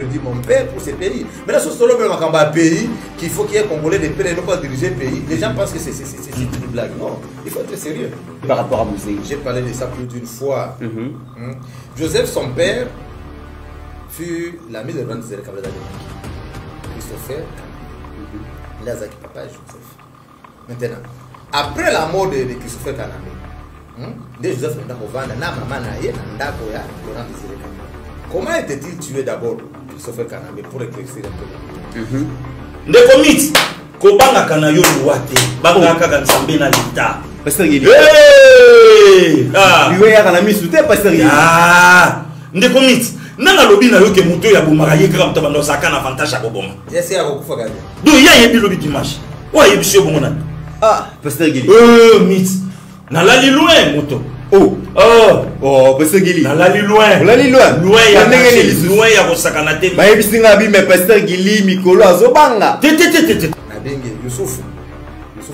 dit mon père pour ce pays. Mais là, c'est solo un pays qu'il faut qu'il y ait Congolais des pères et non pas diriger le pays. Les gens pensent que c'est une blague. Non, il faut être sérieux. Par rapport à Mousé, j'ai parlé de ça plus d'une fois. Joseph, son père, fut l'ami de Grand Zéro Kabila de Christopher. Lazaki papa et Joseph. Maintenant, après la mort de Christopher Kanamé, de Joseph Ndamovana, na maman na ye, ndako ya Laurent Désiré Kabila. Comment était-il tué d'abord Christopher Kanamé pour éclaircir un peu? Ndeko mit kobanga kana yo luate banga kaka nzambe na lita Pasteur Gili. Ah, lui ya kana mi soute Pasteur Gili. Ah, ndeko mit nanga lobi na yo ke muto ya bomaka ye kaka mutaba ndo saka na avantage ya koboma. Essaye à kufa gagne. Do ya yebi lobi dimanche. Wa yebi sio bomona. Ah, Pasteur Gili. Mit na la loin moto. Oh, Pasteur Gili. Na la loin. La loin. Loin ya ngeli loin ya kosakana te. Ba yebi singa bi me Pasteur Gili mikolo azobanga. Te. Na bengi Youssouf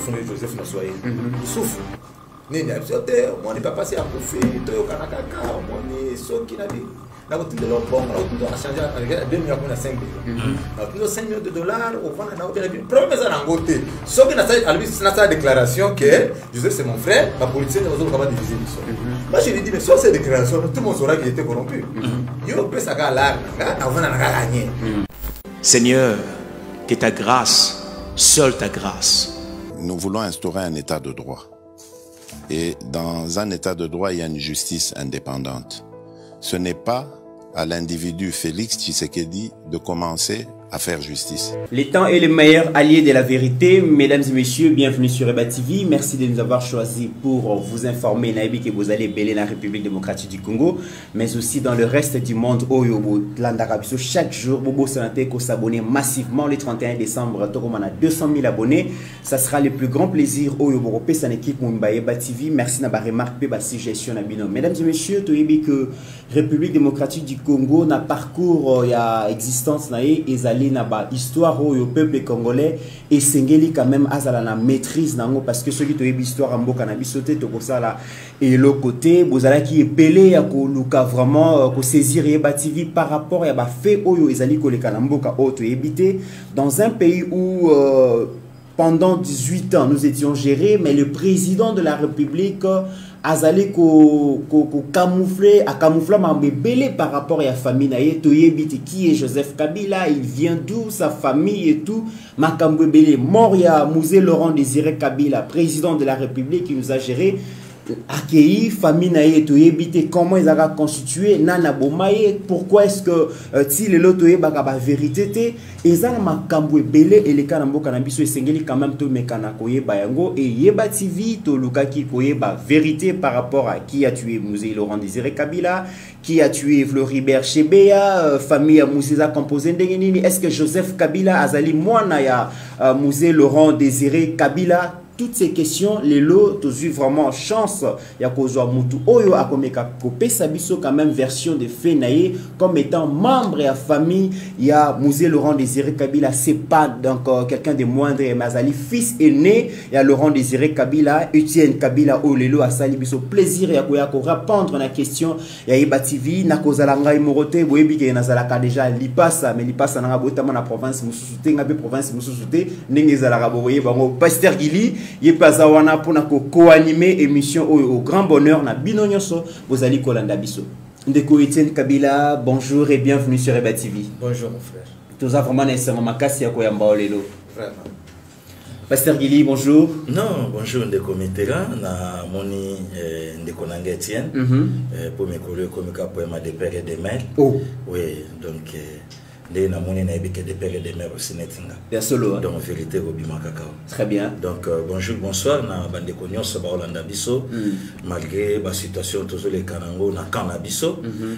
ne Joseph na soye. Youssouf nini absote moni papa c'est akufi to yokanaka ka moni soki na bi. Na kotu de l'obon, na kotu a changé avec 2 millions na 5 millions. Na kotu 5 millions de dollars au fond na kotu na bi. Problème ça na ngote. Soki na sa déclaration que Joseph c'est mon frère, ma politicien ne va pas capable de diviser l'histoire. Moi je lui dis mais sur cette déclaration, tout le monde saura qu'il était corrompu. Yo peut ça ga avant na gagner. Seigneur, que ta grâce, seule ta grâce. Nous voulons instaurer un état de droit. Et dans un état de droit, il y a une justice indépendante. Ce n'est pas à l'individu Félix Tshisekedi de commencer à faire justice. Le temps est le meilleur allié de la vérité. Mesdames et messieurs, bienvenue sur Eba TV. Merci de nous avoir choisis pour vous informer que vous allez bêler la République démocratique du Congo, mais aussi dans le reste du monde. Chaque jour, Bobo Sanate ko s'abonner massivement le 31 décembre. On a 200 000 abonnés. Ça sera le plus grand plaisir au Yoboropé san équipe Eba TV. Merci na ba remarque ba suggestion na bino. Mesdames et messieurs, toyebi que République démocratique du Congo na parcours ya existence na na ba histoire au peuple congolais et sengeli quand même azala na maîtrise nango parce que ceux qui toyebi histoire en mboka na bisote to ko sala et le côté bozala qui est belé ya ko luka vraiment ko saisir Eba TV par rapport ya ba fait oyo ezali ko leka na mboka o to ebité dans un pays où pendant 18 ans nous étions gérés, mais le président de la République azali ko camoufler ma belé par rapport à la famille naie toyebite qui est Joseph Kabila, il vient d'où, sa famille et tout. Makambo belé mort ya Mouzé Laurent Désiré Kabila, président de la République qui nous a géré. Accueilli, famille naie toyebite comment ils ont constitué nana bomaye, pourquoi est-ce que si le lotoye bagaba vérité te ezala makambo belé et les kanambo kanabiso esengeli quand même to mekana koye bayango et Eba TV to lukaki koye ba vérité par rapport à qui a tué Mouzé Laurent Désiré Kabila, qui a tué Floribert Chebeya, famille Mouzé a composé ndengenini, est-ce que Joseph Kabila azali mwana ya Mouzé Laurent Désiré Kabila? Toutes ces questions, les lots, tu as vraiment chance. Il y a Mutu Oyo a comme Sabiso quand même version de Fenaye comme étant membre de la famille. Il y a Mouzé Laurent Désiré Kabila, c'est pas donc quelqu'un de moindre. Mazali, fils aîné. Il y a Laurent Désiré Kabila, Etienne Kabila, Olelo a Salibiso. Plaisir et à répondre à la question. Il y a Eba TV, Nakozalanga et Morote, Boebi qui Nazalaka déjà Lipasa, mais Lipasa n'a pas la province Moussouté, n'a pas province Moussouté, Nengezalaka Boye, Pasteur Gili. Yepazawana pour co-animer émission au grand bonheur na bino nyonso bozali kolanda biso. Ndeko Etienne Kabila, bonjour et bienvenue sur Eba TV. Bonjour mon frère. Tous a vraiment nécessairement makasi ya koyamba olelo. Vraiment. Pasteur Gili, bonjour. Non, bonjour Ndeko Mitera na moni Ndeko Nanga Etienne pour mes collègues comme poème des pères et des mères. Oh. Oui, donc des namoni na ebike des pères et des mères aussi netinga. Bien solo. Donc vérité Robima Kakao. Très bien. Donc bonjour, bonsoir na bande nyonso ba Olanda biso malgré la situation toujours les Kanango na kana biso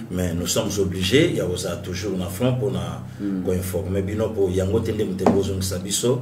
mais nous sommes obligés il y a toujours un front pour na ko informer bino pour yango tende mtembozo biso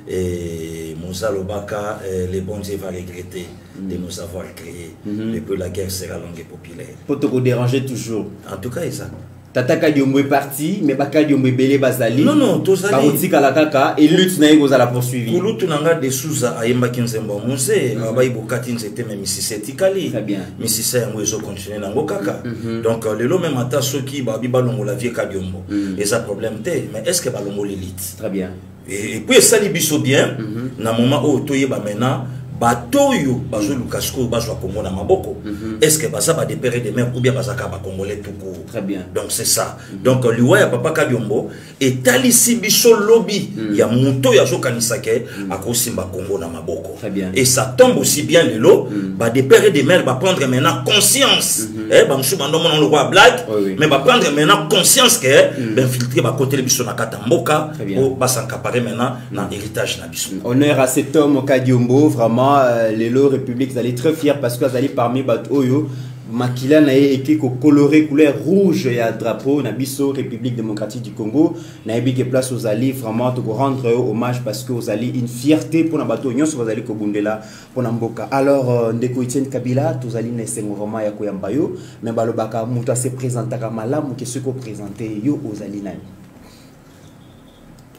et Mozalo Baka les bons Dieu va regretter de nous avoir créés depuis la guerre sera longue et populaire. Pour te déranger toujours. En tout cas ça. Tata Kadiombo est parti, mais Kadiombo est belé bazali. Non, tout ça. Barouti Kalakaka et lutte na yego la poursuivi. Kulu tunanga de Souza ayemba kinzemba muse, abayi bokati nzete mais misise tikali. Très bien. Misise yango ezo continuer nango kaka. Donc lelo même ata soki babi balongo la vie Kadiombo. Et ça problème te, mais est-ce que balongo l'élite? Très bien. Et puis ça libiso bien, na moment où toyeba maintenant batoyo bazo lukasko bazo Congo na maboko. Est-ce que ça va dépérer de mer ou bien bazaka ba congolais tout court? Très bien. Donc c'est ça. Donc liwa ya papa Kadiombo et talisi biso lobby ya muto ya zokanisake akosimba Congo na maboko. Très bien. Et ça tombe aussi bien le lot ba dépérer de mer va prendre maintenant conscience. Ba msu bandomo na le roi black mais va prendre maintenant conscience que ben filtrer ba côté biso na katamboka ou ba s'encaparer maintenant dans héritage na biso. Honneur à cet homme Kadiombo, vraiment les lots République, vous allez très fiers parce que vous allez parmi Batoyo, Makila na été coloré couleur rouge et à drapeau na biso République démocratique du Congo. Na que place vous allez vraiment te rendre hommage parce que vous allez une fierté pour na bateau nyonso vous allez kobundela pour na mboka. Alors ndeko Etienne Kabila vous allez nesengo vraiment ya koyambayo mais balobaka muta se présentaka malamu que ce que présenter yo aux allez nani.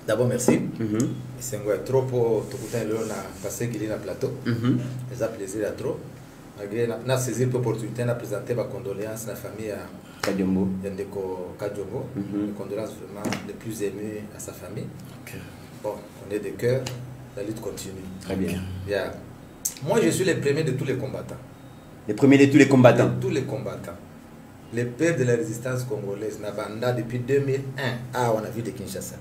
D'abord, merci. C'est un trop pour tout le monde passer qu'il est dans le plateau. C'est un plaisir à trop. On a saisi l'opportunité de présenter ma condoléance à la famille Kadiombo. Yandeko Kadiombo. Mes condoléances vraiment les plus émues à sa famille. Bon, on est de cœur, la lutte continue. Très bien. Yeah. Moi, je suis le premier de tous les combattants. Le premier de tous les combattants. De tous les combattants. Les pères de la résistance congolaise, Nabanda, depuis 2001, on a vu de Kinshasa.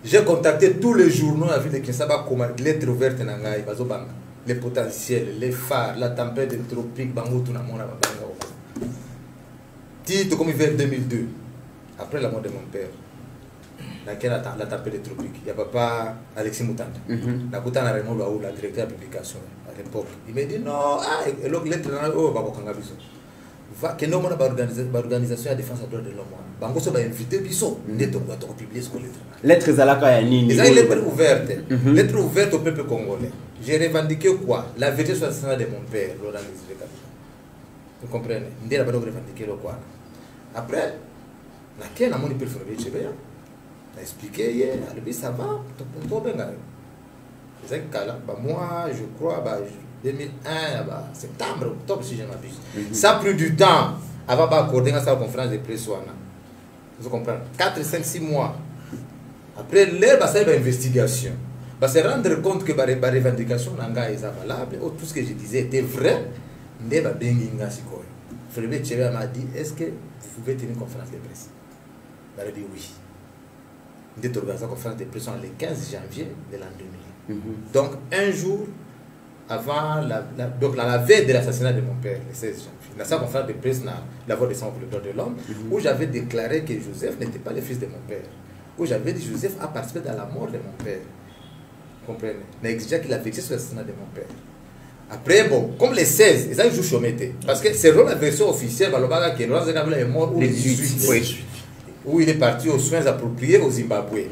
J'ai contacté tous les journaux à la ville de Kinshasa comme lettre ouverte Nangaï, Bazobanga. Les potentiels, les phares, la tempête tropique, Bango, tout le monde a Banga. Titre comme hiver 2002, après la mort de mon père. La tempête tropique. Il y a papa Alexis Moutanda. La Koutana Raymond Baou, la directeur de la publication à l'époque. Il m'a dit non, et l'autre lettre, oh, Babokanga Biso. Que nous avons une organisation de défense des droits de l'homme. Bango so ba invité biso neto ba to publier ce lettre. Lettre zalaka ya nini? Les lettres ouvertes. Lettre ouverte au peuple congolais. J'ai revendiqué quoi? La vérité sur l'assassinat de mon père, Laurent Désiré Kabila. Vous comprenez? Ndé la ba revendiqué le quoi? Après, laquelle a mon père Frédéric Chebea a expliqué hier, lui ça va, tout bien. C'est ça là, moi je crois 2001 septembre, octobre si je ne m'abuse. Ça a pris du temps avant d'accorder sa conférence de presse. Vous comprenez? 4, 5, 6 mois. Après, l'air va faire une investigation. Va se rendre compte que la revendication est valable. Tout ce que je disais était vrai. Frédéric Chebea m'a dit, est-ce que vous pouvez tenir une conférence de presse? Il a dit oui. Il a organisé une conférence de presse le 15 janvier de l'an 2000. Donc, un jour avant la veille de l'assassinat de mon père, le 16 janvier, dans sa conférence de presse, la voix de sang pour le droit de l'homme, où j'avais déclaré que Joseph n'était pas le fils de mon père. Où j'avais dit que Joseph a participé dans la mort de mon père. Vous comprenez? Mais exigeant qu'il a vexé sur l'assassinat de mon père. Après, bon, comme les 16, ils ont joué chômé. Parce que c'est la version officielle, que Laurent Kabila est mort ou le 18. Oui. Où il est parti aux soins appropriés au Zimbabwe.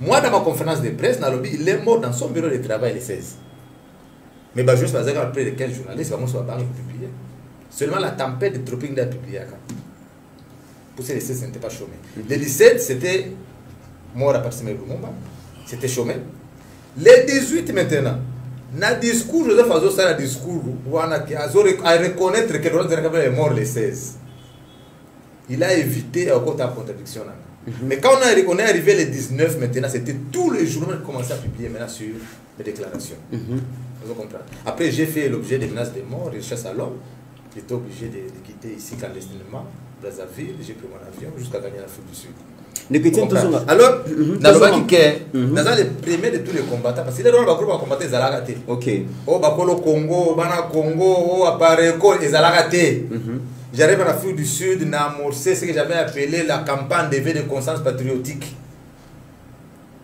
Moi, dans ma conférence de presse, il est mort dans son bureau de travail le 16. Mais juste après les 15 journalistes, vraiment sur la banque publiée. Seulement la tempête de tropique n'a publié. Pour ces 16, ce n'était pas chômé. Le 17, c'était mort à partir de Lumumba. C'était chômé. Le 18 maintenant, dans le discours, Joseph Azo, c'est un discours où on a reconnaître que Laurent Kabila est mort le 16. Il a évité à côté de contradiction. Mais quand on est arrivé le 19 maintenant, c'était tous les journaux qui commençaient à publier maintenant sur les déclarations. Vous comprenez? Après, j'ai fait l'objet des menaces de mort, de chasse à l'homme. J'étais obligé de quitter ici clandestinement, Brazzaville. J'ai pris mon avion jusqu'à gagner l'Afrique du Sud. Alors, dans les premiers de tous les combattants, parce que les gens qui ont combattu, ils ont raté. Ok. Au Bakolo Congo, au Bana Congo, au Apareko, ils ont raté. J'arrive en Afrique du Sud, j'ai amorcé ce que j'avais appelé la campagne d'éveil de conscience patriotique.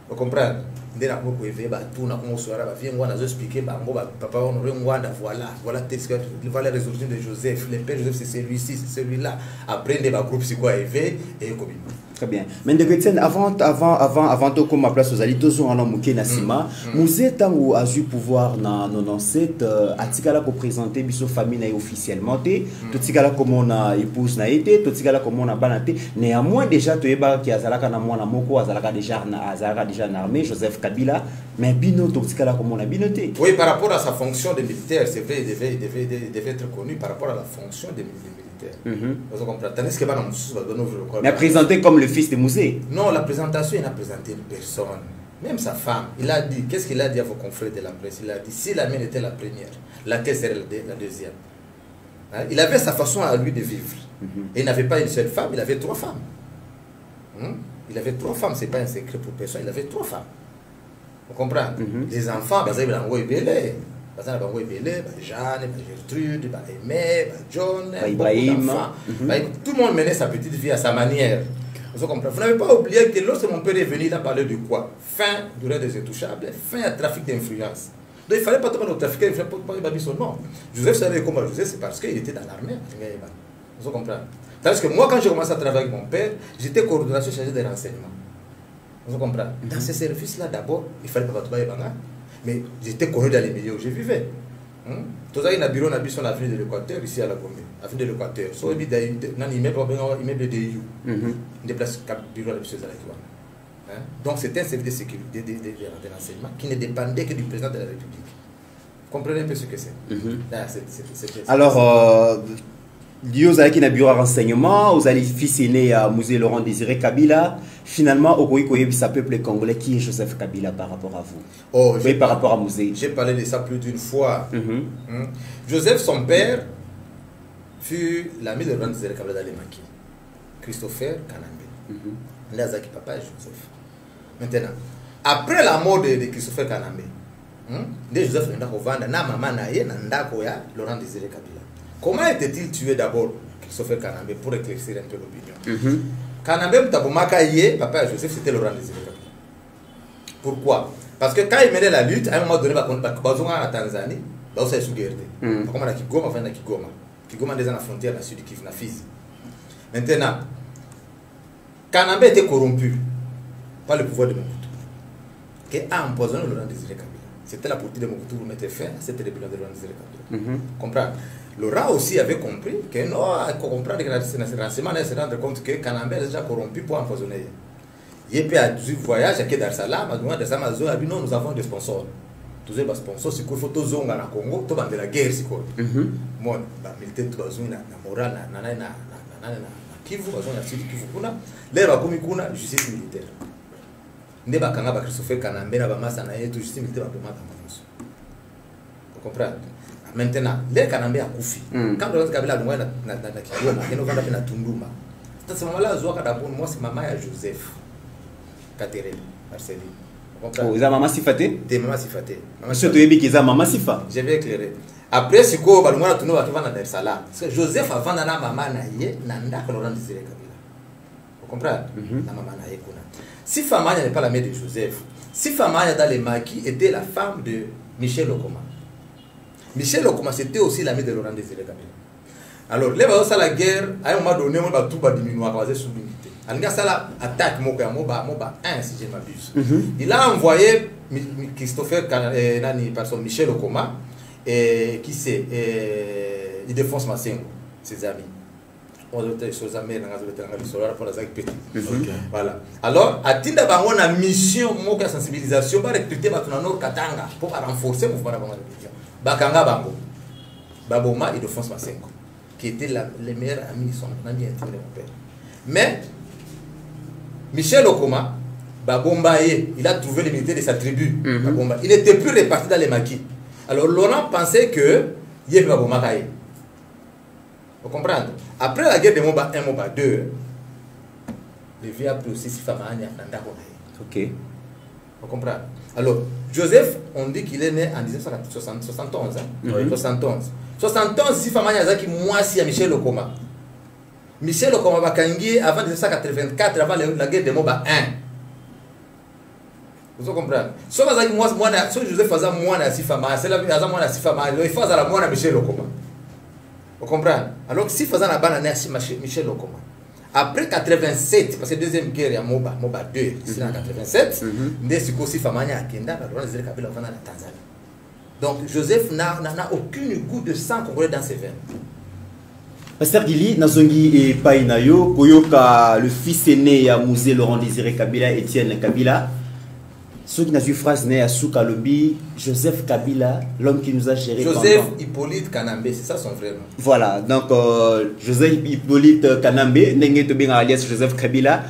Vous comprenez? Dès la fois que je vais tout na comme soir va venir on a expliqué bango papa on Rwanda voilà les résolutions de Joseph le père Joseph c'est celui-ci c'est celui-là après des groupes c'est quoi éveil et comme Très bien. Mais de Etienne, avant de comme ma place aux alliés, tous en Mouké Nassima, vous êtes où a eu pouvoir dans 97, à Tigala pour présenter biso famille officiellement, tout Tigala comme on a épouse na été, tout Tigala comme on a banaté. Néanmoins déjà tu es qui a Zalaka na moi na moko, Azalaka déjà en armée, Joseph Kabila, mais bino tout Tigala comme on a binoté. Oui, par rapport à sa fonction de militaire, c'est vrai, il devait être connu par rapport à la fonction de militaire. Vous comprenez? Mais présenté comme le fils de Mouzé. Non, la présentation, il n'a présenté une personne. Même sa femme, il a dit, qu'est-ce qu'il a dit à vos confrères de la presse? Il a dit, si la mienne était la première, laquelle serait la deuxième? Hein? Il avait sa façon à lui de vivre. Et il n'avait pas une seule femme, il avait 3 femmes. Il avait 3 femmes, ce n'est pas un secret pour personne, il avait 3 femmes. Vous comprenez? Les enfants, ils avaient belé. Jeanne, Gertrude, Aimé, John, Ibrahim. Tout le monde menait sa petite vie à sa manière. Vous n'avez pas oublié que lorsque mon père est venu, il a parlé de quoi? Fin du règne des intouchables, fin à trafic d'influence. Donc il ne fallait pas tomber dans le trafic d'influence pour ne pas dire son nom. Joseph savait comment Joseph, c'est parce qu'il était dans l'armée. Vous comprenez? Parce que moi, quand j'ai commencé à travailler avec mon père, j'étais coordonnateur chargé des renseignements. Vous comprenez? Dans ce service-là, d'abord, il fallait pas tomber dans mais j'étais connu dans les milieux où je vivais. Tout ça, il y a un bureau dans l'avenue de l'Équateur, ici à la Gombe. Avenue de l'Équateur. So, il y a un immeuble de You. Il déplace le bureau de la Donc, c'était un service de sécurité, de renseignement qui ne dépendait que du président de la République. Vous comprenez un peu ce que c'est? Alors, vous avez un bureau de renseignement, vous avez fils aîné à Mouzé Laurent Désiré Kabila. Finalement, au Koyi, ça peuple congolais, qui est Joseph Kabila par rapport à vous? Oui, par rapport à Mouzé. J'ai parlé de ça plus d'une fois. Joseph, son père, fut l'ami de Laurent Désiré Kabila dans les maquis. Christopher Kanambe. Ndazaki papa et Joseph. Maintenant, après la mort de Christopher Kanambe, Joseph n'a pas na maman na ye na ndako ya Laurent Désiré Kabila. Comment était-il tué d'abord, Christopher Kanambe, pour éclaircir un peu l'opinion? Kanambe Mtabomaka Yé, papa et Joseph, c'était Laurent Désiré Kabila. Pourquoi? Parce que quand il menait la lutte, à un moment donné, en Tanzanie, il y a eu guerre. Comme à Kigoma, enfin à Kigoma. Kigoma est dans la frontière, dans le sud du Kivu, na Fizi. Maintenant, Kanambe était corrompu par le pouvoir de Mobutu, qui a empoisonné Laurent Désiré Kabila. C'était la politique de Mobutu pour mettre fin à cette rébellion de Laurent Désiré Kabila. Comprendre? Laurent aussi avait compris que non, comprendre que le renseignement se rendre compte que Kanambe est déjà corrompu pour empoisonner. Il y a un voyage à Dar es Salaam, a dit non, nous avons des sponsors. Tous les sponsors, c'est qu'il faut tous les Congo, tout de la guerre. Moi, les militaires, tout le monde, la morale, la Kivu, la Sud Kivu, l'air va comme une justice militaire. Ne ba kanga ba Christopher Kanambe na ba masa na yetu justice militaire ba mata manusu. Vous comprenez? Maintenant, les Kanambe a koufi. Quand le Kabila a na Kigoma, il va na Tunduma. C'est ce moment-là, Zoaka d'abord, moi c'est maman à Joseph Katerel, Marceline. Vous avez maman Sifaté? T'es maman Sifaté. Monsieur Toyebi qui a maman Sifa. Je vais éclairer. Après, si quoi, bah, moi, tout le monde va dans Dar es Salaam. Parce que Joseph avant na maman na ye, nanda que Laurent Désiré Kabila. Vous comprenez? Na maman na ye kuna. Sifa Manya n'est pas la mère de Joseph. Sifa Manya dans les maquis était la femme de Michel Okoma. Michel Okoma c'était aussi l'ami de Laurent Désiré Kabila. Alors, les gens la guerre, à un moment donné, on va tout diminuer, on va passer sous l'unité. Alors, ça la attaque Moba 1 si je ne m'abuse. Il a envoyé Christopher Michel Okoma, qui c'est Ildefonse Massengo, ses amis. Voilà. Alors, à Tinda on a mission de sensibilisation pour recruter Batunano Katanga pour renforcer le mouvement de la Bakanga Bango. Baboma et Ildefonse Massengo, qui étaient les meilleurs amis, son ami intime de mon père. Mais, Michel Okoma, Babombaye, il a trouvé les militaires de sa tribu. Il n'était plus réparti dans les maquis. Alors, Laurent pensait que il y avait Babomakaye. Vous comprenez? Après la guerre de Moba 1, Moba 2, le vieux a pris aussi Sifamania. Ok. Vous comprenez? Alors, Joseph, on dit qu'il est né en 1971. Hein? Oui. 71, Sifamania Zaki, moi, si à Michel Okoma. Michel Okoma Bakangi, avant 1984, avant la guerre de Moba 1. Vous comprenez? Si Joseph faisait moi, Sifamania, c'est la vie, moi, Sifamania, il faisait la moi, Michel Okoma. Vous comprenez? Alors, si faisant la banane à Michel Okoma, Après 87, parce que deuxième guerre, il y a Moba 2, c'est en 87, Ndesi Kosi Famanya Akenda, Kabila va dans la Tanzanie. Donc Joseph n'a aucun goût de sang congolais dans ses veines. Pasteur Gili, Nazongi et Painayo, Koyoka, le fils aîné à Mouzé Laurent Désiré Kabila, Étienne Kabila. Ceux qui n'ont eu phrase né à Soukalobi, Joseph Kabila, l'homme qui nous a géré. Joseph Hippolyte Kanambe, c'est ça son vrai nom. Voilà, donc Joseph Hippolyte Kanambe, Nengue Tobinga alias Joseph Kabila,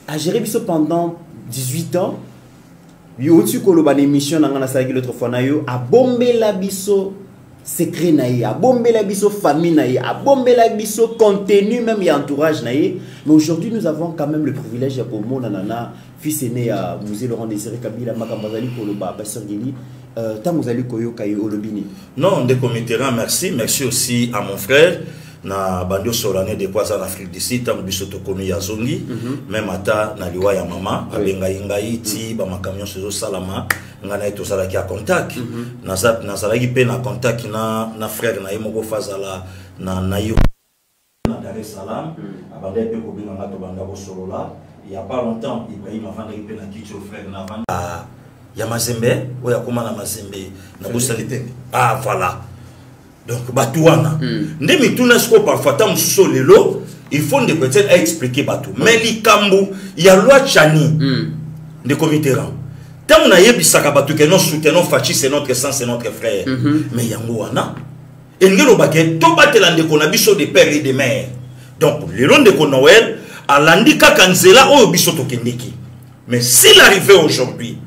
a géré Bisso pendant 18 ans. Il y a aussi une émission dans l'autre fois, a bombé la Bisso secret naïe, a bombé la Bisso famille naïe, a bombé la Bisso contenu même et entourage naïe. Mais aujourd'hui, nous avons quand même le privilège de pour mon nanana. Fils aîné à Mouzé Laurent Désiré Kabila, Makambazali Koloba, Pasteur Gili, Tamuzali Koyo Kayo Olobini. Non, de committéran, merci. Merci aussi à mon frère. Na bandio solane de quoi en Afrique du Sud, tam biso tokonu ya zongi, même ata na liwa ya mama, abenga ingai ti ba makamion sezo salama, ngana ito salaki a contact. Na salaki pe na contact na frère na yemoko fazala na yo na Dar es Salaam, abandé pe ko binga to banda ko solola. Il y a pas longtemps, Ibrahim a vendu un petit frère Navan. Il y a Mazembe, ou il y a comment Mazembe, na bosalité. Ah voilà. Donc Batouana. Ndemi tunasko parfois tam sous lelo, il faut de peut-être expliquer Batou. Mais li kambu, il y a loi Chani de committéran. Tam na yebisaka Batou que non soutenons Fachi c'est notre sang, c'est notre frère. Mais yangoana. Et ngelo baké to batela ndeko na biso de père et de mère. Donc le long de Noël Alandika Kanzela o bisoto kendeki. Mais s'il arrivait aujourd'hui,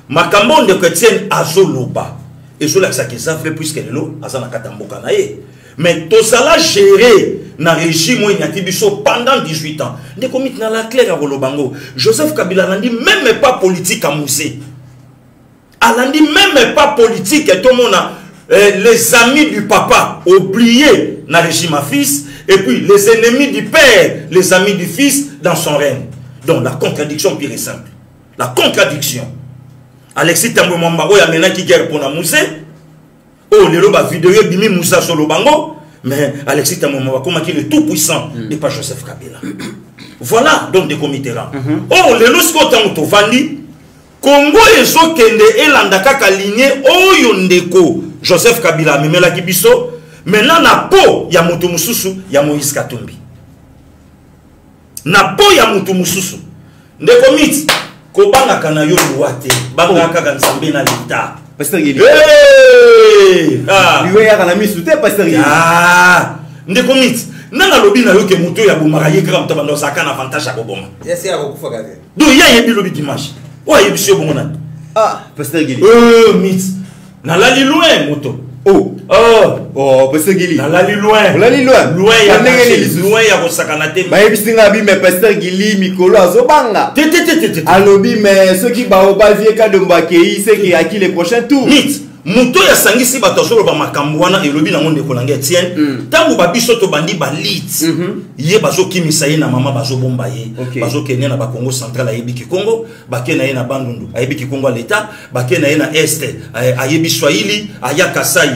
Makambo de Chrétien Azoloba, et je l'ai dit ça fait plus que l'eau, Azana Katamboka nae. Mais tout ça l'a géré dans le régime où il y a biso pendant 18 ans. Des comités dans la claire à Rolobango. Joseph Kabila n'a dit même pas politique à Mouzé. Elle n'a dit même pas politique et tout le monde a les amis du papa oubliés dans le régime à fils. Et puis les ennemis du père, les amis du fils dans son règne. Donc la contradiction pire et simple. La contradiction. Alexis Tambo Mamba, il y a maintenant qui guerre pour la Moussé. Oh, les lobes vidéo, Bimi Moussa sur le bango. Mais Alexis Tambo Mamba, comment il est tout puissant, n'est pas Joseph Kabila. Voilà donc des comités. Oh, les lobes qui ont Vandi, Congo et Zokende et Landaka ligné, oh, Yondeko, Joseph Kabila, Mimela Kibiso. Maintenant, na po ya mutu mususu ya Moïse Katumbi. Na po ya mutu mususu. Ndeko miti, ko banga kana yo luate, banga kaka nsambe na lita. Pasteur Gili. Hey! Ah! Liwe ya kana misute Pasteur Gili. Ah! Ndeko miti, nanga lobi na yo ke mutu ya bomaka ye kaka mutaba ndo saka na avantage ko boma. Yesi ya kufa kade. Do ya yebi lobi dimanche. Wa yebi sio bomona. Ah, Pasteur Gili. Miti. Na lali loin moto. Oh, Pasteur Gili. Nalali loin. Nalali loin. Loin ya kosakana te. Ba yebisinga bi mais Pasteur Gili mikolo azobanga. Alobi mais ceux qui ba vie ka de Mbakei c'est qui à qui les prochains tours. Nit. Muto ya sangisi batosolo ba makambo wana elobi na monde kolanga Etienne. Tango ba biso to bandi ba lit. Ye bazo kimisa ye na mama bazo bomba ye. Bazo kenya na ba Congo central ayebi ki Congo, ba kenya ye na Bandundu, ayebi ki Congo l'état, ba kenya ye na Est, ayebi Swahili, aya Kasai,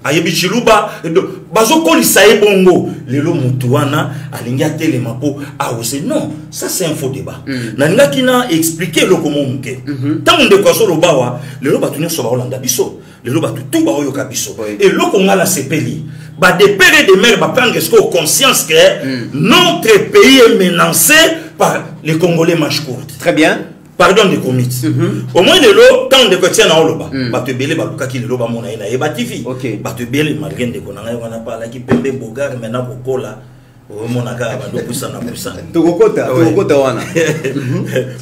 ayebi Chiluba, bazo kolisa ye bongo. Lelo mutu wana alinga telema po aose. Non, ça c'est un faux débat. Nanga kina expliquer le comment muke. Tango de kwaso lo bawa, lelo batunya so ba Holanda biso. Lelo batu tout ba oyo ka biso. Et lo ko ngala sepeli. Ba de père et de mère ba prendre conscience que notre pays est menacé par les Congolais manches courtes. Très bien. Pardon des comités. Au moins de l'eau, tant de côté na oloba. Ba te belé ba luka ki le loba mona ina eba TV. Ba te belé malgré de konanga wana pa la ki pembe bogar mena bokola. O mona ka ba do pusa na pusa. Tokokota wana.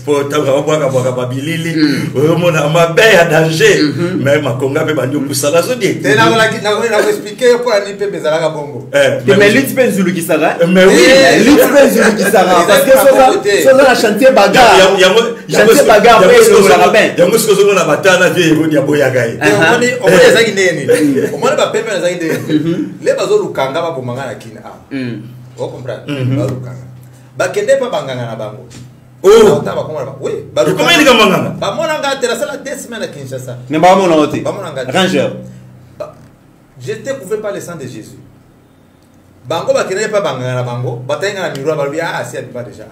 Po ta ba ba bilili. O mona ma be ya danger. Mais ma konga pe ba ndo pusa la so di. Te na ko expliquer pour ani pe bezala bongo. Mais lutte pe Zulu Kisara. Mais oui, lutte pe Zulu Kisara parce que ça la chantier bagarre. Chantier bagarre pe le rabin. Yango ce que on a batana vie ro dia boya gai. On va ezaki ndeni. On va ba pepe na ezaki ndeni. Le bazo lukanga ba bomanga na kina. Vous comprenez? Bakende pa banganga na bango. Oh, oui. Comment il est banganga? Ba mona ngate la sala 2 semaines à Kinshasa. Mais ba mona ngate. Ba mona ngate. Ranger. J'étais couvert par le sang de Jésus. bango bakene pas bangana bango batenga na miroir balobi si abiba déjà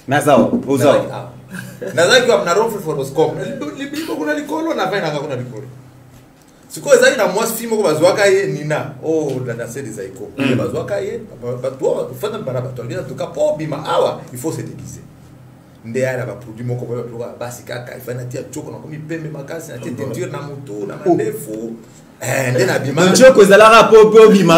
Nazao, Ozao. Nazaki wa na rofu for scope libibo kuna likolo na vena kuna likolo siko ezali na mwasi film ko bazwaka ye nina dada sedi zaiko bazwaka ye bato fana baraba to bien en tout cas pour bima awa il faut se déguiser ndea ba produit moko ba basi kaka ifana tia choko na komi pembe makasi na tia teinture na mutu na mandefu ndena bima choko ezala rapport bima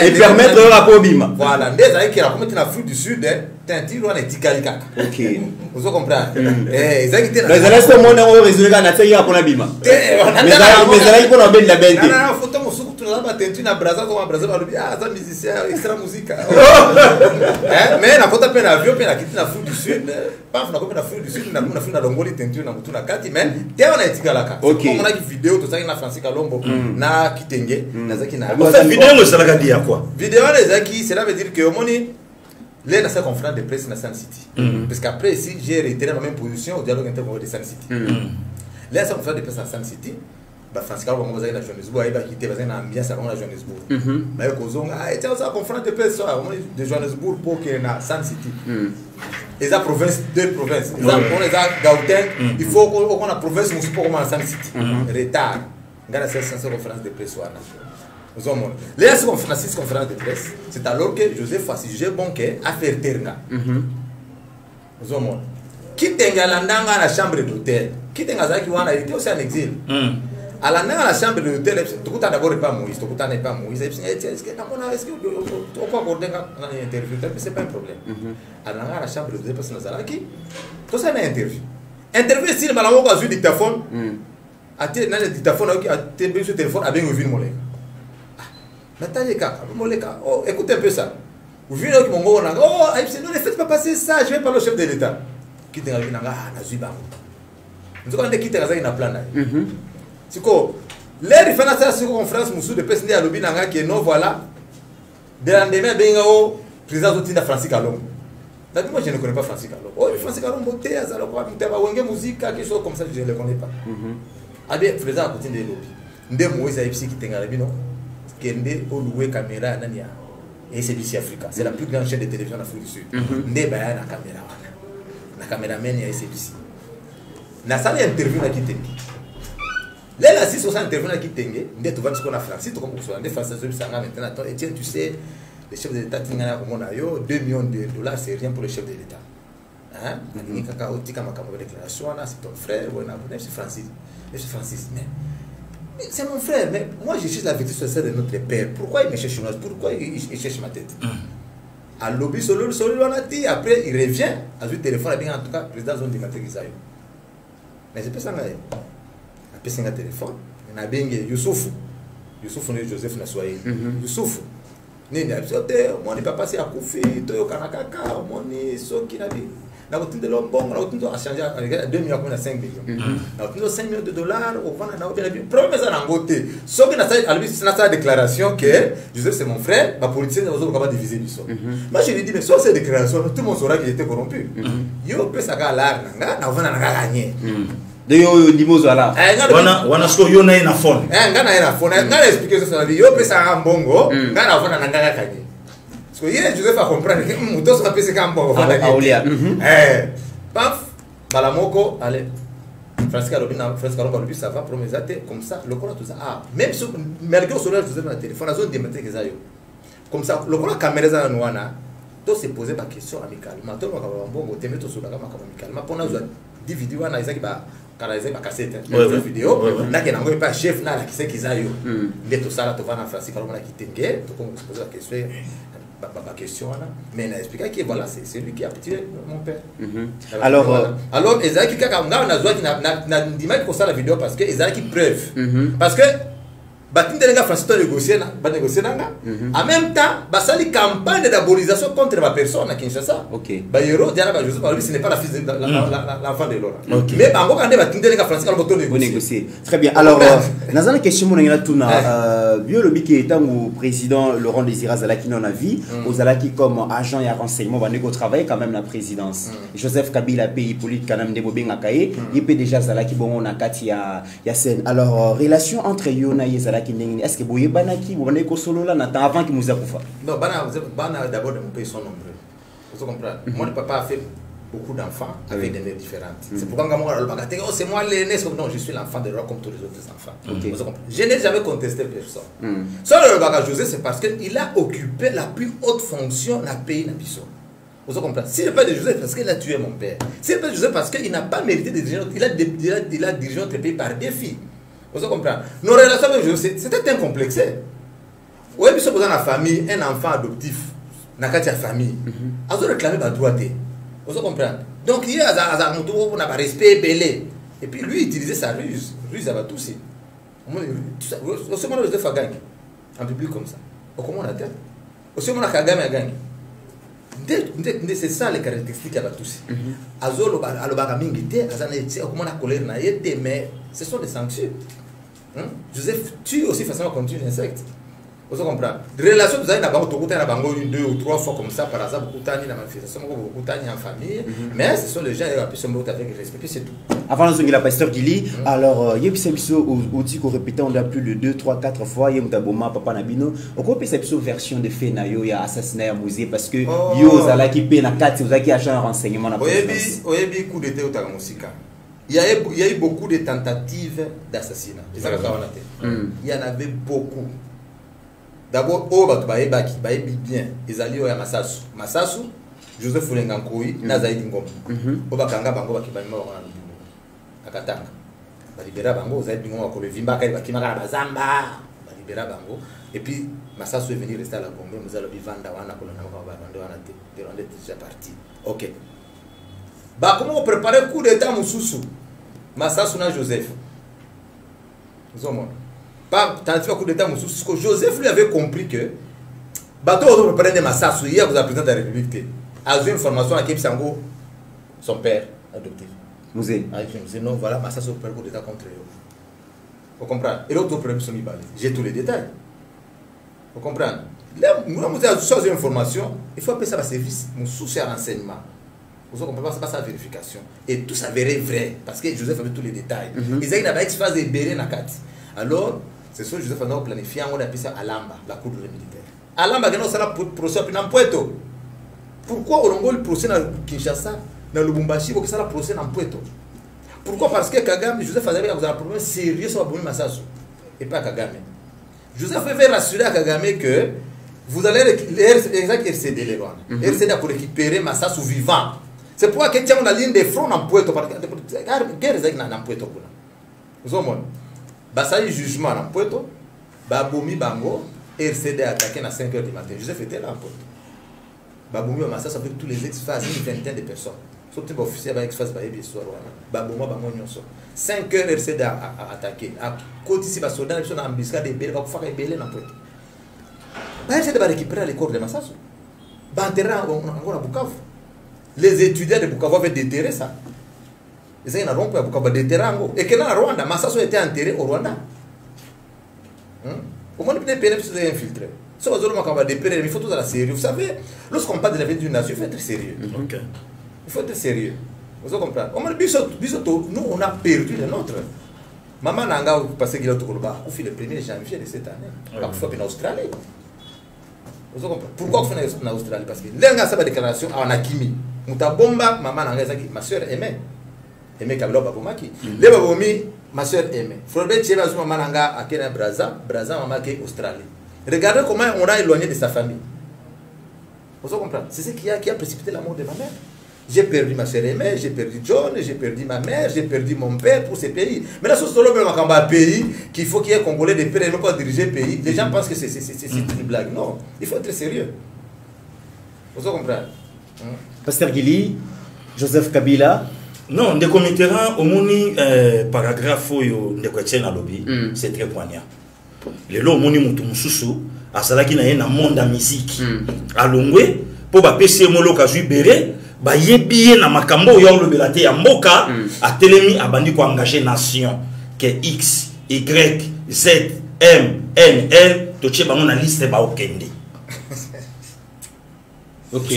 et permettre le rapport bima voilà ndeza ikira comme na Afrique du Sud teinture wana etikali kaka OK vous comprendre ezaki tena les restes monde on résoudre na tia pour na bima mais ezala pour na ben la bente na photo musuku tunalaba teinture na braza comme braza balobi za musicien extra musique mais na kota pe na avion pe na kiti na Afrique du Sud paf na comme na Afrique du Sud na kuna fina longoli teinture na mutu na kati mais te wana etikala kaka comme on a qui vidéo to saki na Francis Kalombo na kitenge na zaki na vidéo le salaka dia quoi vidéo les zaki cela veut dire que au moni les dans cette conférence de presse na Sun City parce qu'après ici j'ai réitéré la même position au dialogue intercommunal de Sun City les cette conférence de presse na Sun City ba Francis Kalombo bazaki na Johannesburg aiba kité bazaki na ambiance à Johannesburg mais kozonga était ça conférence de presse de Johannesburg pour que na Sun City et la province deux provinces on les a Gauteng il faut qu'on a province musu pour comment Sun City retard ngana cette conférence de presse wana les conférences de presse, c'est alors que Joseph a jugé bon que affaire terga. Qui tenga landanga la chambre d'hôtel, qui tenga zaki wana était aussi en exil. À la la chambre d'hôtel, tout le d'abord pas Moïse, tout le n'est pas Moïse. Est-ce que on peut accorder une interview, c'est pas un problème. À la chambre d'hôtel parce que Nazaraki, tout ça est interview. Interview si le malamo a vu dictaphone, a été dans le dictaphone a été sur téléphone a bien vu mon Nathalie Kaka, écoutez un peu ça. Vous venez avec mon gars, ne faites pas passer ça, je vais parler au chef de l'État. Qui t'es arrivé, nous avons dit qu'il un plan. C'est quoi? L'air il fait la conférence Moussou de PSD à Lobinanga qui est non, voilà. De l'endemain, Bengo, président de Francis Kalombo. Moi, je ne connais pas Francis Kalombo. Oh, Francis Kalombo, Wenge musique, quelque chose comme ça, je ne le connais pas. Ah bien, président à côté de Lobi. Ndé Moïse a qui t'es arrivé, non? Kende au louer caméra nania et c'est d'ici Africa c'est la plus grande chaîne de télévision d'Afrique du Sud ndé baya na caméra wana na caméraman ya SBC na sala interview na kitenge là si sur ça interview na kitenge ndé tu vas ce qu'on a fait si tu comme ça ndé face à ce ça maintenant et tiens tu sais le chef de l'État tingana comme on a yo 2 millions de dollars c'est rien pour le chef de l'État hein ni kaka otika makambo déclaration na c'est ton frère ou na c'est Francis mais c'est mon frère, mais moi je cherche la vérité sociale de notre père. Pourquoi il me cherche moi? Pourquoi il cherche ma tête? À lobby solo après il revient à ce téléphone en tout cas président zone de Matérisayo. Mais c'est pas ça ngaye. Après c'est un téléphone, on a bien Youssouf ne Joseph na soyé. Youssouf nini absolument moi n'est pas passé à Koufi, Toyo Kanakaka, moi ni soki na bi. Na de l'homme, a changé à 2 millions à 5 millions. Na 5 millions de dollars, au fond, on a bien. Premier ça en côté. Sauf que dans sa déclaration que Joseph c'est mon frère, ma politicien n'a pas divisé du sol. Moi je lui dis mais soit cette déclaration, tout le monde saura qu'il était corrompu. Yo peut ça gagner, na gagné. De yo dimozo ala. Wana so yo na ina phone. Ngana ina phone. Ngana expliquer ça yo peut ça mbongo, ngana wana na ngana kanye. Parce que Joseph a compris que Moutos a fait ce camp. Paf, Balamoko, allez. Francis Kalombo, ça va, promettre comme ça, le corps tout ça. Ah, même si malgré ce que Joseph a téléphone, la zone de matin que ça comme ça, le corps caméra ça noana, tout se poser par question amicalement. Tout le monde a un bon côté, mais tout sur la gamme amicalement. Pour nous, 10 vidéos, on a Isaac ba canaliser ma cassette, vidéo, n'a qu'un angle pas chef n'a qui sait qu'ils aillent. Mais tout ça là, tu vas en Francis Kalombo qui t'inquiète, tu commences à poser la question. Ma question là, mais il a expliqué que voilà, c'est lui qui a tué mon père. Alors, Ezaki Kakanga, on a besoin n'a dit mal pour ça la vidéo parce que Ezaki preuve. Parce que Batindelenga Francis négocier en même temps, Basali campagne d'abolisation contre ma personne à Kinshasa. Ok. Bayero, Diana Bajouzo, ce n'est pas la fille de l'enfant de Laura. Mais Bango Kande Batindelenga Francis négocier. Très bien. Alors, dans une question, on a tout biolobi qui est au président Laurent Désiré Zalaki non avis aux Zalaki comme agent et renseignement va négo travailler quand même la présidence. Joseph Kabila pays politique quand même debobe ngakaye il peut déjà Zalaki bon na kati ya scène. Alors relation entre Yona et Zalaki est-ce que boye banaki bo baneko solo là n'attend avant qu'il nous akufa. Non bana d'abord de mon pays sont nombreux. Vous comprenez? Mon papa a fait beaucoup d'enfants avec des mères différentes. C'est pourquoi c'est moi l'aîné. Non, je suis l'enfant de roi comme tous les autres enfants. Je n'ai jamais contesté personne. Seul le bagage José, c'est parce qu'il a occupé la plus haute fonction dans le pays d'Abisso. Vous comprenez? Si le père de José, parce qu'il a tué mon père. Si le père de José, parce qu'il n'a pas mérité de diriger, il a dirigé notre pays par défi. Vous comprenez? Nos relations avec José, c'était incomplexé. Oui, puis si vous avez une famille, un enfant adoptif, dans la famille, ils ont réclamé la droit. Vous comprenez? Donc il y a un respect belé. Et puis lui utilisait sa ruse. Ruse ça va tout aussi. Aussi on a Joseph a gagné. En public comme ça. Comment on a fait? Aussi on a Kagame a gagné. C'est ça les caractéristiques à tous. Azolo alobaka mingi te azana comment on a colère na yete mais ce sont des sanctions. Joseph tue aussi facilement comme tue un insecte. Vous comprenez? Relation vous avez d'abord une 2 ou 3 fois comme ça par hasard beaucoup tani dans ma manifestation beaucoup tani en famille mais ce sont les gens qui sont avec respect c'est tout. Avant la pasteur Gili alors il y a biso ou dit qu'on répétait on a plus de 2 3 4 fois il y a mutaboma papa nabino on peut cette version de fait na yo ya assassinat ya musée parce que yo zala qui pe na 4 vous qui agent renseignement na oyebi coup d'état au musika. Il y a eu beaucoup de tentatives d'assassinat. Il y en avait beaucoup. D'abord, bien. Ils allaient à Massasu. Massasu, Joseph Fulengankoui, Nazaïd Ngom. Obakanga Bango, Bakibano, Akatanga. Balibera Bango, Zaïd Ngom, Vimba, Bakimara, Bazamba, Balibera Bango. Et puis, Massasu est venu rester à la Congo, nous allons vivre dans la Colonne, on est déjà parti. Ok. Bah, comment on prépare le coup d'état Moussoussou? Massasu na Joseph. Nous sommes pas tentative coup d'état Moussoussou, parce que Joseph lui avait compris que bateau on préparer des Massasu hier vous a présenté la République. A eu une formation à Kipsango, son père adoptif. Musée. Non, voilà, Massasu prépare coup d'état contre eux. Vous comprenez? Et l'autre problème sont mis balés. J'ai tous les détails. Vous comprenez? Là, nous avons choisi une information, il faut appeler ça un service, mon souci à renseignement. Vous comprenez pas, c'est pas sa vérification. Et tout s'avérait vrai, parce que Joseph avait tous les détails. Ils avaient une exphase de Béré Nakati. Alors, c'est ce que Joseph a planifié, on a appelé ça Alamba, la cour militaire. Alamba, il y a un procès dans Puerto. Pourquoi on a le procès dans Kinshasa, dans Lubumbashi, pour que ça le procès dans Puerto? Pourquoi? Parce que Kagame, Joseph avait un problème sérieux sur le Massasu, et pas Kagame. Joseph avait rassuré à Kagame que vous allez RCD les lois. RCD pour récupérer Massasu vivant. C'est pourquoi que tiens on a ligne de front dans Puerto. Guerre est dans Puerto. Vous avez Basa jugement dans Puerto. Baboumi Bango. RCD attaqué à 5 h du matin. Joseph était là en Puerto. Baboumi Massasu avec tous les ex-phases, une vingtaine de personnes. Sauf que officier avec ex-phase Bayebi soir. Babouma Bango Nyonso. 5 h RCD a attaqué. À côté ici, les soldats sont en embuscade et belé. Ils vont faire belé dans Puerto. RCD va récupérer les corps de Massasu. Va enterrer encore à Bukavu. Les étudiants de Bukavu avaient déterré ça. Ils ont rompu à Bukavu déterré. Et que dans le Rwanda, Massasu était enterré au Rwanda. Au moins, les PNF se sont infiltrés. Si on va dépérer, il faut tout dans la sérieux. Vous savez, lorsqu'on parle de la vie d'une nation, il faut être sérieux. Il faut être sérieux. Vous comprenez? Nous, on a perdu le nôtre. Maman Nanga, parce qu'il a tout le le 1er janvier de cette année. Il faut en Australie. Pourquoi on fait en Australie? Parce que l'un a déclaration en Akimi. Mutabomba, maman Nangazaki, ma soeur aimait. Aimait Kabila Babomaki. Les Babomi, ma soeur aimait. Floribert Tchébazou, maman Nanga, à Kenya, Braza, maman qui est Australie. Regardez comment on a éloigné de sa famille. Vous comprenez? C'est ce qui a précipité la mort de ma mère. J'ai perdu ma soeur aimée, j'ai perdu John, j'ai perdu ma mère, j'ai perdu mon père pour ces pays. Mais là, c'est seulement un pays qu'il faut qu'il y ait Congolais des pères et non pas diriger le pays. Les gens pensent que c'est une blague. Non, il faut être sérieux. Vous comprenez? Pasteur Gili, Joseph Kabila. Non, des committérants, au moni paragraphe de Kwetchen à lobby, c'est très poignant. Les lots moni mutumsusu, à Salaki na yena monde à musique. À Longwe, pour ba PC molo kazu béré. Ba yebiye na makambo yo lo belate ya mboka a telemi abandi ko engager nation que X Y Z M, N, L, tu as une liste de Okende. Ok.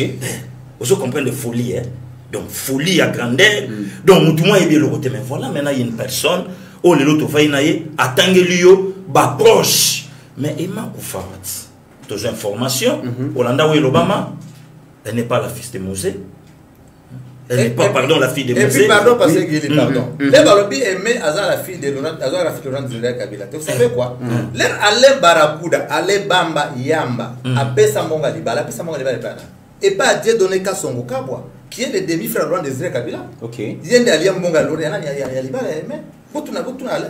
Vous comprenez de folie, hein? Donc folie à grandeur. Donc tout le monde est bien le côté. Mais voilà, maintenant il y a une personne, oh le lot va y attendre lui, bah proche. Mais il m'a ouvert. Toutes informations, Hollanda ou Obama, elle n'est pas la fille de Mosé. Elle n'est pas, pardon, la fille de Mosé. Et puis, pardon, parce que pardon. Les Balobi aimaient Azar la fille de Laurent Zélia Kabila. Vous savez quoi? L'air allait Barakuda, allait Bamba, Yamba, à Pessamonga Libala, Pessamonga Libala. Et pas à Dieu donner qu'à son Kabwa, qui est le demi-frère Laurent Zélia Kabila. Ok. Il y a des alliés Monga Loriana, il y a Libala, mais Boutuna,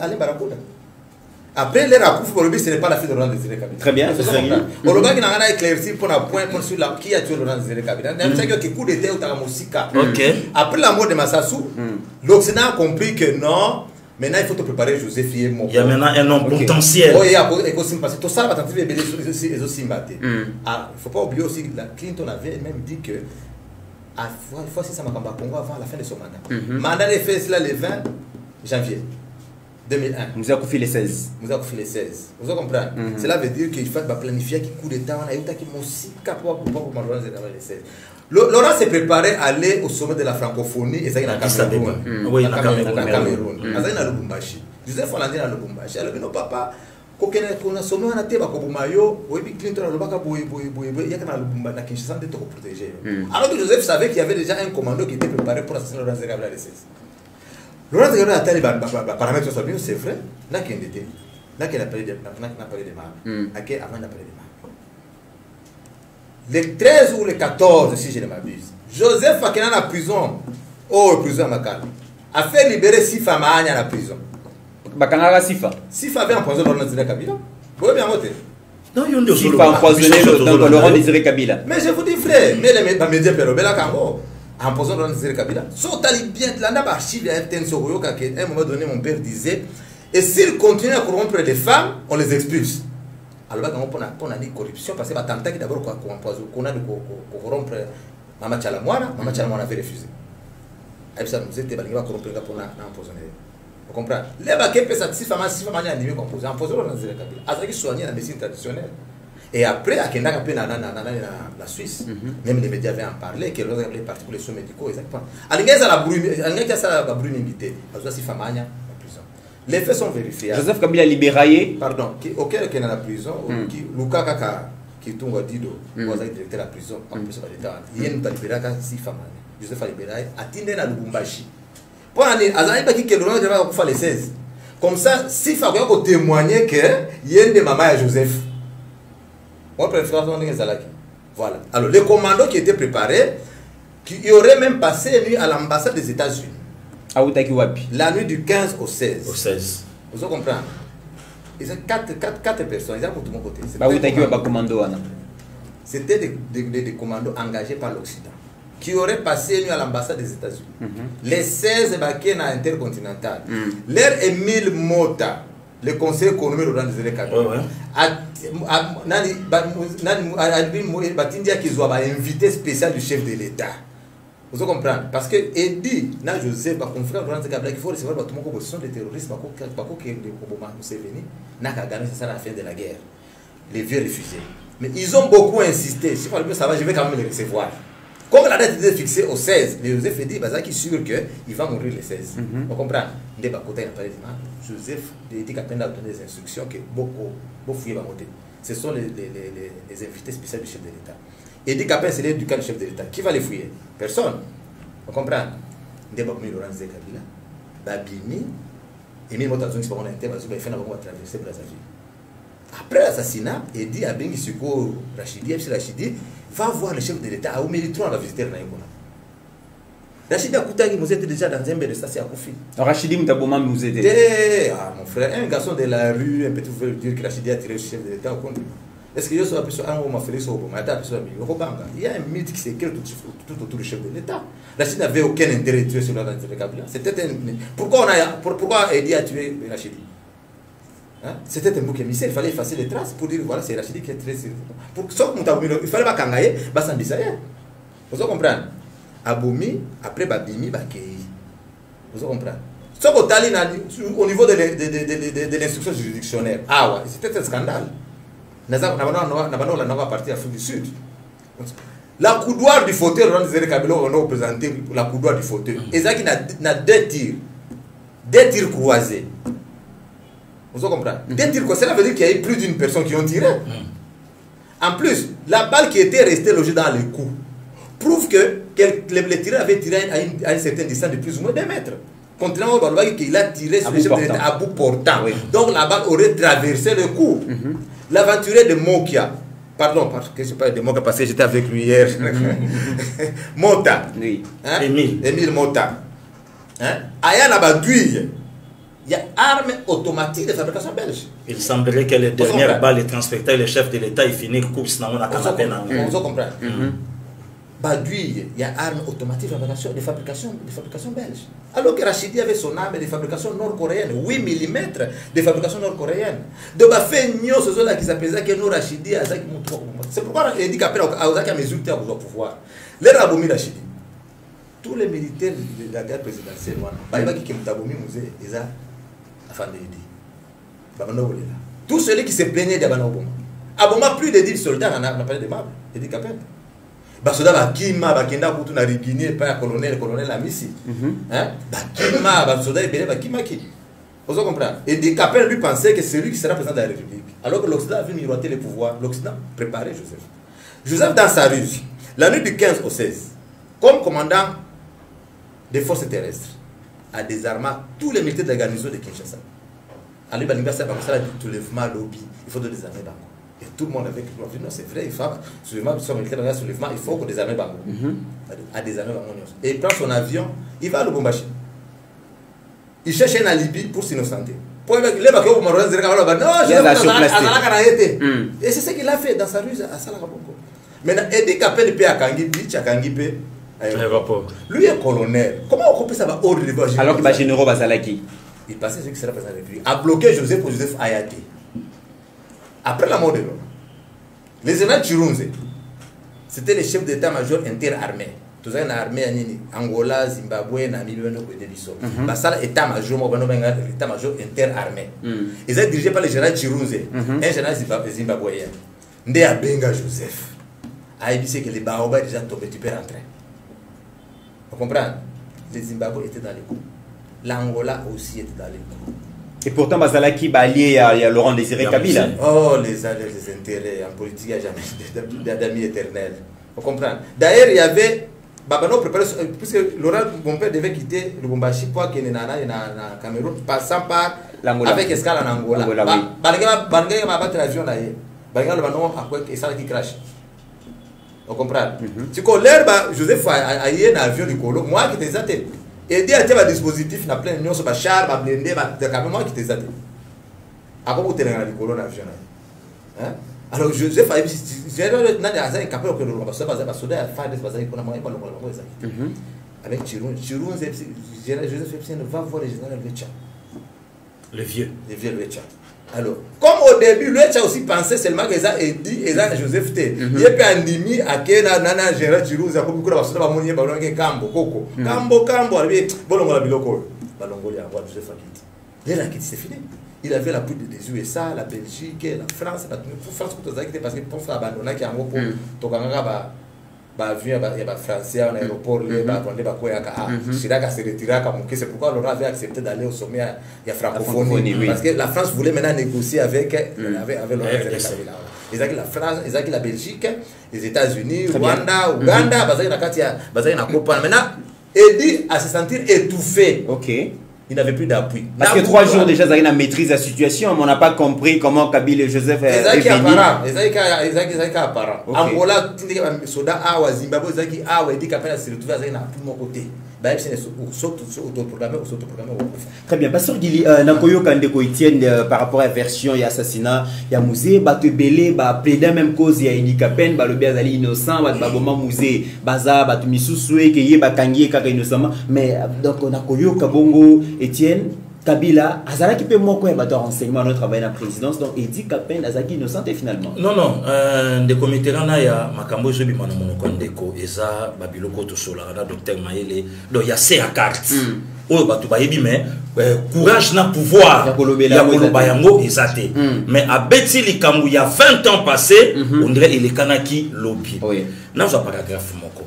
allez Barakuda. Après, les racoufs, ce n'est pas la fille de Laurent Désiré Kabila. Très bien, c'est ça. Oloba qui n'a éclairci pour un point sur la qui a tué Laurent Désiré Kabila. Il y a un coup d'été au Taramosika. Après la mort de Massassou, l'Occident a compris que non, maintenant il faut te préparer Joseph Yemo. Il y a maintenant un homme potentiel. Oui, il y a tout ça va tenter de les aussi battre. Il ne faut pas oublier aussi que Clinton avait même dit que il faut aussi ça m'a Congo avant la fin de son mandat. Mandat est fait cela le 20 janvier 2001. Nous avons fait les 16. Vous avez fait les 16. Vous comprenez? Cela veut dire qu'il faut planifier qui coup d'état. On a eu qui aussi capable pour les 16. Laurent s'est préparé à aller au sommet de la francophonie et ça il a Cameroun. Oui, à Cameroun. À ça Lubumbashi. Joseph Hollande à Lubumbashi. Alors non papa, qu'on a sommet on a été bako bumayo, oui Clinton a le baka boy, il y a kana Lubumbashi na Kinshasa de te protéger. Alors que Joseph savait qu'il y avait déjà un commando qui était préparé pour assassiner Laurent Kabila les 16. Laurent Kabila a tel paramètres sur c'est vrai. Là qu'il était. Là qu'il a parlé de mal. Avant il a parlé de mal. Le 13 ou le 14, si je ne m'abuse, Joseph Fakena à la prison, prison à Makala, a fait libérer Sifa Mahania à la prison. Bakangara Sifa. Sifa avait empoisonné Laurent Désiré Kabila. Vous voyez bien voter. Non, il y a Sifa a empoisonné Laurent Désiré Kabila. Mais je vous dis, frère, mais les médias Perobela Kango, empoisonné Laurent Désiré Kabila. Sautali bien, là, n'a pas archivé un tenso, à un moment donné, mon père disait, et s'ils continuent à corrompre les femmes, on les expulse. Alors, on a dit corruption parce que l'attentat qui d'abord qu'on a de corrompre Mama Tchalamwana avait refusé. Et ça nous était corrompre pour l'empoisonner. Vous comprenez? Les baquets peuvent s'attirer si famille animée composée. Empoisonner dans les Kabila. Avec soigner la médecine traditionnelle. Et après, à Kenda, la Suisse, même les médias avaient en parlé, que l'on avait parti pour les soins médicaux, exactement. À l'ingénieur, la brune invitée. À si famille. Les faits sont vérifiés. Joseph Kabila libéré. Pardon, auquel qui est dans la prison, Luka Kaka, qui est un Dido, directeur de la prison, en plus de l'État, il y a une libérée si femme. Joseph a libéré, a tindé dans Lubumbashi. Pour aller à Zaïba qui est le nom de la faire les 16. Comme ça, si Fabien a témoigné que il y a une maman à Joseph. On préfère son Zalaki. Voilà. Alors, les commandos qui étaient préparés, qui auraient même passé la nuit à l'ambassade des États-Unis. La nuit du 15 au 16. Au 16. Vous comprenez? Ils ont 4 personnes. Ils ont tout mon côté. C'était des commandos engagés par l'Occident qui auraient passé nuit à l'ambassade des États-Unis. Les 16 baquets dans l'intercontinental. L'air Émile Mota, le conseiller économique de Laurent Désiré Kabila, qui ont invité spécial du chef de l'État. Vous comprenez? Parce que Edi, Joseph, confrère Laurent Kabila, qu'il faut recevoir tout le monde position de terrorisme, c'est ça la fin de la guerre. Les vieux réfugiés. Mais ils ont beaucoup insisté. Si ça va, je vais quand même les recevoir. Comme la date était fixée au 16, les Joseph dit qu'il est sûr qu'il va mourir le 16. Vous comprenez? Joseph dit qu'il a donné des instructions que beaucoup fouillent. Ce sont les invités spéciaux du chef de l'État. Et dit qu'après, c'est du cas du chef de l'État. Qui va les fouiller? Personne. Vous comprenez? Laurent Désiré Kabila, Babini, Émile Motazoun, qui est traverser Brazzaville. Après l'assassinat, il dit à Bengi Suko Rachidi va voir le chef de l'État à Oumélitron, on va visiter Naïkona. Rachidi Akoutagi nous était déjà dans un bel station à Koufi. Rachidi Moutaboma nous était. Mon frère, un garçon de la rue, un petit peu dire que Rachidi a tiré le chef de l'État au Congo. Est-ce que je suis appelé sur un mot fait sur il y a un mythe qui s'écrit tout autour du chef de l'État. Rachidi n'avait aucun intérêt de tuer sur Laurent Désiré Kabila. Pourquoi Edi a tué Rachidi? C'était un bouc émissaire, il fallait effacer les traces pour dire voilà, c'est Rachidi qui est très sérieux. Pour que il fallait pas kangaye, s'en dire. Vous comprenez? Aboumi, après Babimi, Bakei. Vous comprenez? Au niveau de l'instruction juridictionnelle, ah ouais, c'était un scandale. Nous avons parti à l'Afrique du Sud. La coudoir du fauteuil, on a représenté la coudoir du fauteuil. Et ça qui n'a deux tirs croisés. Vous comprenez? Deux tirs croisés, cela veut dire qu'il y a eu plus d'une personne qui ont tiré. En plus, la balle qui était restée logée dans le cou prouve que les tireurs avaient tiré à une certaine distance de plus ou moins 2 mètres. Contrairement au Baloua qu'il a tiré sur le chef de l'État à bout portant. Oui. Donc la balle aurait traversé le cou. L'aventurier de Mokia, pardon, parce que je ne sais pas de Mokia parce que j'étais avec lui hier. Mota. Oui. Hein? Émile Mota. Hein? Ayana Badouille. Il y a armes automatiques de fabrication belge. Il semblerait que les dernières balles les transportaient le chef de l'État et finit le coup, sinon on a canapé. On comprend. Badouille, il y a armes automatiques de fabrication belge. Alors que Rachidi avait son arme de fabrication nord-coréenne, 8 mm de fabrication nord-coréenne. Donc, ce sont là qui s'appellent que nous Rachidi, c'est pourquoi il dit qu'après, il a mesuré au pouvoir. Les Raboumi Rachidi, tous les militaires de la guerre présidentielle, tous ceux qui se plaignaient d'Abana Obama. Aboma, plus de 10 soldats, on a parlé de Mab, il dit qu'après. Basoda bakima bakenda kutu na riginier pa colonel la misi hein bakima basoda ebele bakima ki vous comprenez et des Capel lui pensait que c'est lui qui sera président de la République alors que l'Occident avait miroité le pouvoir. L'Occident préparait Joseph dans sa ruse la nuit du 15 au 16 comme commandant des forces terrestres a désarmé tous les militaires de la garnison de Kinshasa. Ali Balinga ça va ça tout le mouvement lobby il faut désarmer Bango. Et tout le monde avec lui non c'est vrai il faut il faut que désarmer Bango à désarmer Bango et il prend son avion il va à Lubumbashi il cherche un alibi pour s'innocenter pour les bateaux au Maroc et c'est ce qu'il a fait dans sa ruse à Salakabongo maintenant aider Capel P à Kangi Beach à Kangi P aéroport lui est colonel comment on peut ça va hors niveau alors que le général Bazalaki il passait ce qui sera président de la République a bloqué Joseph Ayaté. Après la mort de l'homme, les généraux Chirunze, c'était les chefs d'état-major interarmés. Tout ça, l'armée Angola, Zimbabwe, Namibie, Basala, état-major, l'état-major interarmé. Ils étaient dirigés par le général Chirunze, un général zimbabwéen. Ndé Benga Joseph. A dit que les Baobas déjà tombés, tu peux rentrer. Vous comprenez? Les Zimbabwe étaient dans les coups. L'Angola aussi était dans les coups. Et pourtant, Bazalaki va allié à Laurent Désiré Kabila. Oh, les intérêts. En politique, il n'y a jamais d'amis éternels. Vous comprenez? D'ailleurs, il y avait. Babano préparé. Puisque Laurent, mon père, devait quitter le Lubumbashi pour qu'il y ait un Cameroun, passant par. Avec escale en Angola. Bangé va battre l'avion là. Bangé le banon à quoi et ça qui crash. Vous comprenez? Si qu'on l'herbe, Joseph a eu un avion du Colo, moi qui t'ai athée. Et dit à un dispositif, na plein de choses, char, blindé, moi qui t'ai athée. À quoi vous tenez un Colo dans l'avion? Alors Joseph a dit, j'ai un capable que le ambassadeur va se faire des basailles pour la moyenne, avec Chirun, Joseph Epstein va voir les généraux Lecha. Le vieux Lecha. Alors, comme au début, Lecha aussi pensait seulement que ça est dit, et ça Joseph T. Il y a pas un demi à Kena, Nana, Gérard Chirun, ça comme quoi va monter ballon Cambo, Coco. Cambo, arrivé, Bolongo la Biloko. Balongo, il y a un Joseph Akiti. Les Akiti, c'est fini. Il avait la pluie des USA, la Belgique, la France, la France, parce que pour faire abandonner, qui est en gros pour Tokanga, il y a des Français en aéroport, c'est pourquoi Laurent avait accepté d'aller au sommet à la francophonie. Parce que la France voulait maintenant négocier avec Laurent. Ils ont la France, ils ont la Belgique, les États-Unis, Rwanda, Ouganda, maintenant, il dit à se sentir étouffé. Ok. Il n'avait plus d'appui. Parce que 3 jours déjà, Zahina maîtrise la situation, mais on n'a pas compris comment Kabila et Joseph est venu. Angola, Soda Awa, Zimbabwe, Zaki Awa, il dit qu'après s'est retrouvé à Zahina à tout mon côté. Très bien. Pasteur Gili, Nakoyo Kandeko Etienne, par rapport à la version, il y a assassinat, il y a musée, Bato Belé, plaider même cause, il y a Indikapen, le Biazali innocent, Baboma musée, Baza, Bato Misussoué, Keye, Bakangi, Kaka innocemment. Mais donc, Nakoyo Kabongo Etienne, Kabila, Azala qui peut manquer un bateau renseignement à notre travail dans la présidence, donc il dit qu'apeine Azaki innocent finalement. Non, des comités là, il y a Makambo Zobi Manomonokondeko, Eza, Babiloko Tosola, Docteur Maele, donc il y a ces cartes. oyo bato bayebi mais courage na pouvoir ya koloba yango ezate mais abeti likambo ya 20 ans passé on dirait il ekanaki lobby na za paragraphe moko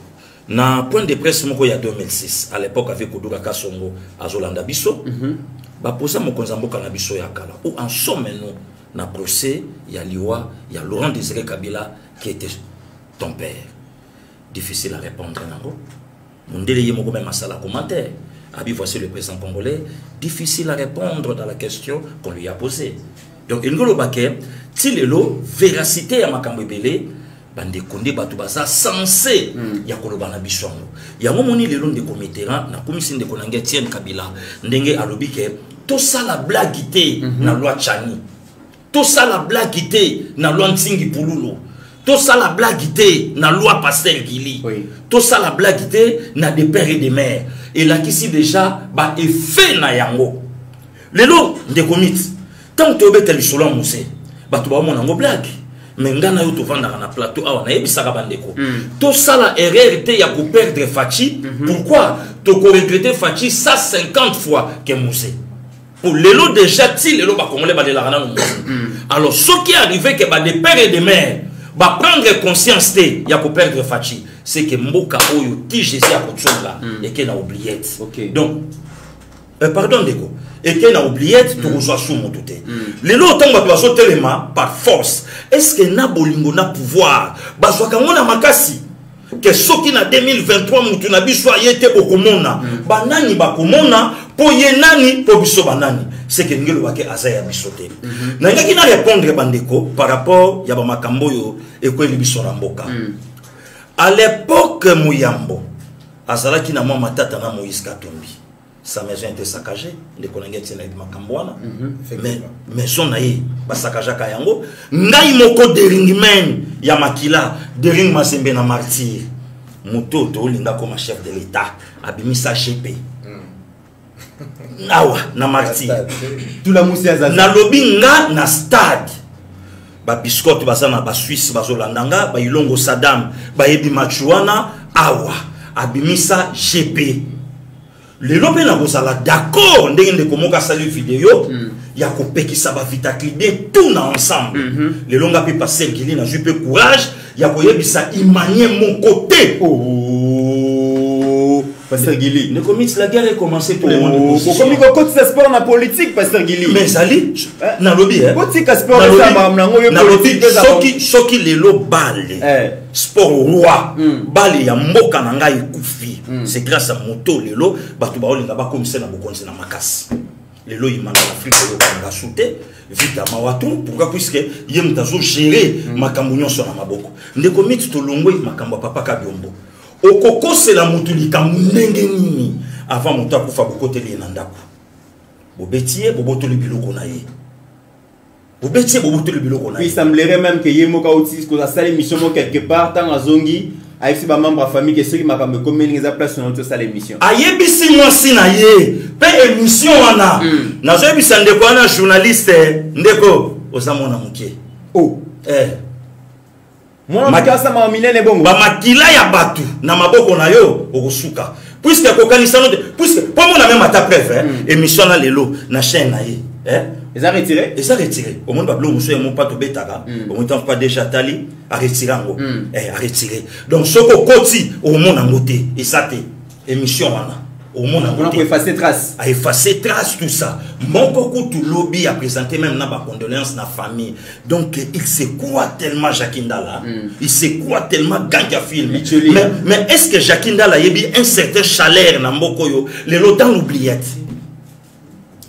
na point de presse moko ya 2006 à l'époque avec Koduka Kasongo azolanda biso ba posa mokonza mboka na biso ya kala ou en somme nous na procès ya liwa ya Laurent Désiré Kabila qui était ton père. Difficile à répondre nango mondele ye moko même asala commentaire abi voici le président congolais, difficile à répondre dans la question qu'on lui a posée. Donc ngolo baké tilelo véracité ya makambo ebele bande konde batu baza censé ya koloba na bisongo ya momoni lelo ndeko Mitterrand na komisi ndeko nange Etienne Kabila ndenge alobi ke to sala blagité na loi Tchani, to sala blagité na loi Ntingi Pululo, to sala blagité na loi Pasteur Gili, to sala blagité na des pères et des mères et là qu'ici déjà ba effet na yango lelo ndeko mit tant to betel solo muse batu ba mona ngo blague mais ngana yo to vanda na plateau awa na yebisaka bandeko to sala erreur te ya ko perdre Fachi. Pourquoi to ko regretter Fachi 150 fois que muse pour lelo déjà ti lelo ba congolais ba de la rana alors ce qui est arrivé que ba des pères et des mères ba prendre conscience te ya ko perdre Fachi c'est que mboka oyo ti jésus a kotsonga et que na oubliette donc pardon ndeko et qu'il a oublié de rejoindre sous mon touté. Les lots tant bateau téléma par force. Est-ce que na bolingo na pouvoir bazwa kangona makasi que ceux qui na 2023 mutu na biso ayete okomona banani bakomona po yenani po biso banani c'est que ngelo bake azaya bisote. Na ngaki na répondre bandeko par rapport ya ba makambo yo ekweli biso ramboka. À l'époque Muyambo azala ki na mwa matata na Moïse Katumbi. Sa maison était saccagée, les collègues étaient makambwana, mais maison naïe, ba saccager kayango, ngai moko deringmen ya makila, dering masembe na martyr, moto to linga comme chef de l'État, abimisa GP. Nawa na martyr, tout la mousse na lobinga na stade, ba biscotte bazana ba Suisse bazolandanga, ba ilongo Saddam, ba yebi machuana, awa abimisa GP. Les lobes na bozala d'accord ndenge ndeko moka sali vidéo ya kopekisa ba vitakide tout na ensemble les longa pe passer Gili na jupe courage ya koyebisa imanie mon côté Pasteur Gili ndeko mit la guerre est commencée pour le monde comme il côté ce sport na politique Pasteur Gili mais sali na lobby côté sport ça ba mlango yo politique soki les lo balle sport roi balle ya mboka na ngai kufi c'est grâce à moto lelo batu ba olinga ba komisa na bokonzi na makasi lelo imana Afrique yo kanga souté vita mawatu pourquoi puisque yem tazo gérer makambo nyonso na maboko ndeko mit to longwe makambo papa Kabyombo okoko c'est la mutulika ndenge nini avant moto akufa bokoteli na ndako bobetie bobotoli biloko na ye bobetie bobotoli biloko na ye. Il semblerait même que yemoka outis ko sa émission quelque part tant azongi avec ses membres de famille que ceux qui m'a comme comment ils place sur notre salle émission ayebisi moi si na ye pe émission wana nazo ebisa ndeko wana journaliste ndeko ozamona mukie moi makasa ma minene bongo ba makila ya batu na maboko na yo okosuka puisque kokanisa note puisque pas mon même ata preuve émission na lelo na chaîne na ye ils ont retiré au monde bablo muso ya mon pato betaka au monde pas déjà tali a retiré ngo a retiré donc soko koti au monde ngote et ça té émission wana au monde ngote on a effacer trace a effacer trace tout ça mon beaucoup tout lobby a présenté même na ba condoléances na famille donc il se croit tellement Jakindala il se croit tellement ganga film mais est-ce que Jakindala yebi un certain chaleur na mboko yo les lotans l'oubliette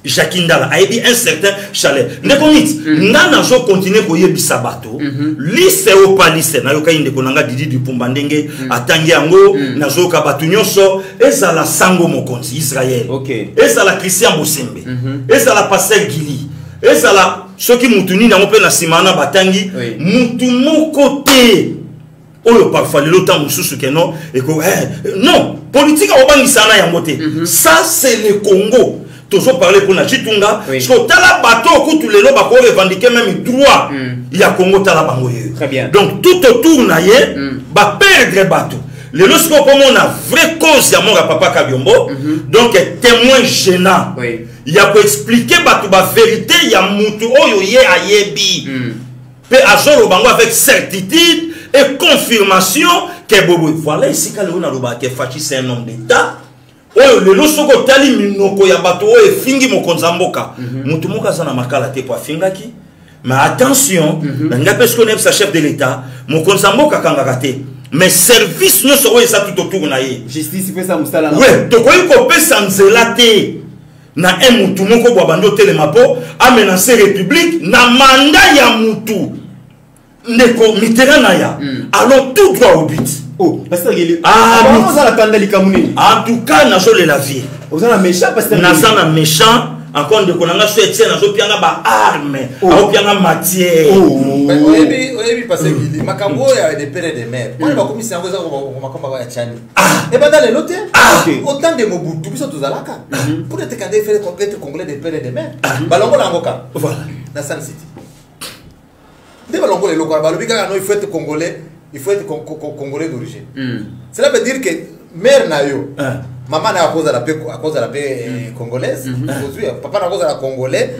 Jakindala a dit un certain chaleur. Nekomit, nana zo continuer ko yebisa bato. Lise o pa lise na yoka inde konanga Didi du Pumbandenge atangi yango na zo ka batu nyonso ezala sango mokonzi Israël. Ezala Christian Bosembe. Ezala Pasteur Gili. Ezala soki mutuni na mope na simana batangi mutu moko te. Oyo parfois le temps mususu ke non et non, politique a obangisa na yango te. Ça c'est le Congo. Toujours parler pour la Chitunga, parce que tala bateau tous les lobes à revendiquer même droit. Il y a Congo tala bango. Très bien. Donc tout autour na ye, ba perdre bateau. le lorsque on a vraie cause ya mort à papa Kabiombo, donc témoin gênant. Il y a pour expliquer la vérité, il y a mutu oyo ye ayebi. Pe azoro bango avec certitude et confirmation que bobo voilà ici quand on a loba que Fachi c'est un homme d'état. Oyo le lorsque tali minoko ya bato oyo fingi mokonza mboka. Mutu moka sana makala te po fingaki. Mais attention, parce qu'on aime sa chef de l'État, mon consambo kakangakate. Mais service nous serons ça tout autour na ye. Justice fait ça mustala. Ouais, donc on peut pas s'enzelater. Na un mutu moko bwabando telemapo a menacé république na mandat ya mutu. Neko Mitterrand ya. Alors tout droit au but. Oh, pasteur Guili. Ah, ça la kandali kamuni. En tout cas, na jole la vie. Vous avez méchant pasteur. Na ça na méchant. Encore de konanga souhaité na zo pianga ba arme, au pianga matière. Oui, parce que makambo ya des pères et des mères. Moi ba komisi yango za ko makambo ya chani. Et ben dans les lotés, autant de Mobutu biso tozalaka. Pour être candidat faire être congolais des pères et des mères. Balongo na ngoka. Voilà. Dans San City. Dès balongo les locaux balobi kaka no il faut être congolais, il faut être congolais d'origine. Cela veut dire que mère na yo. Maman à cause de la paix congolaise, papa à cause de la congolais.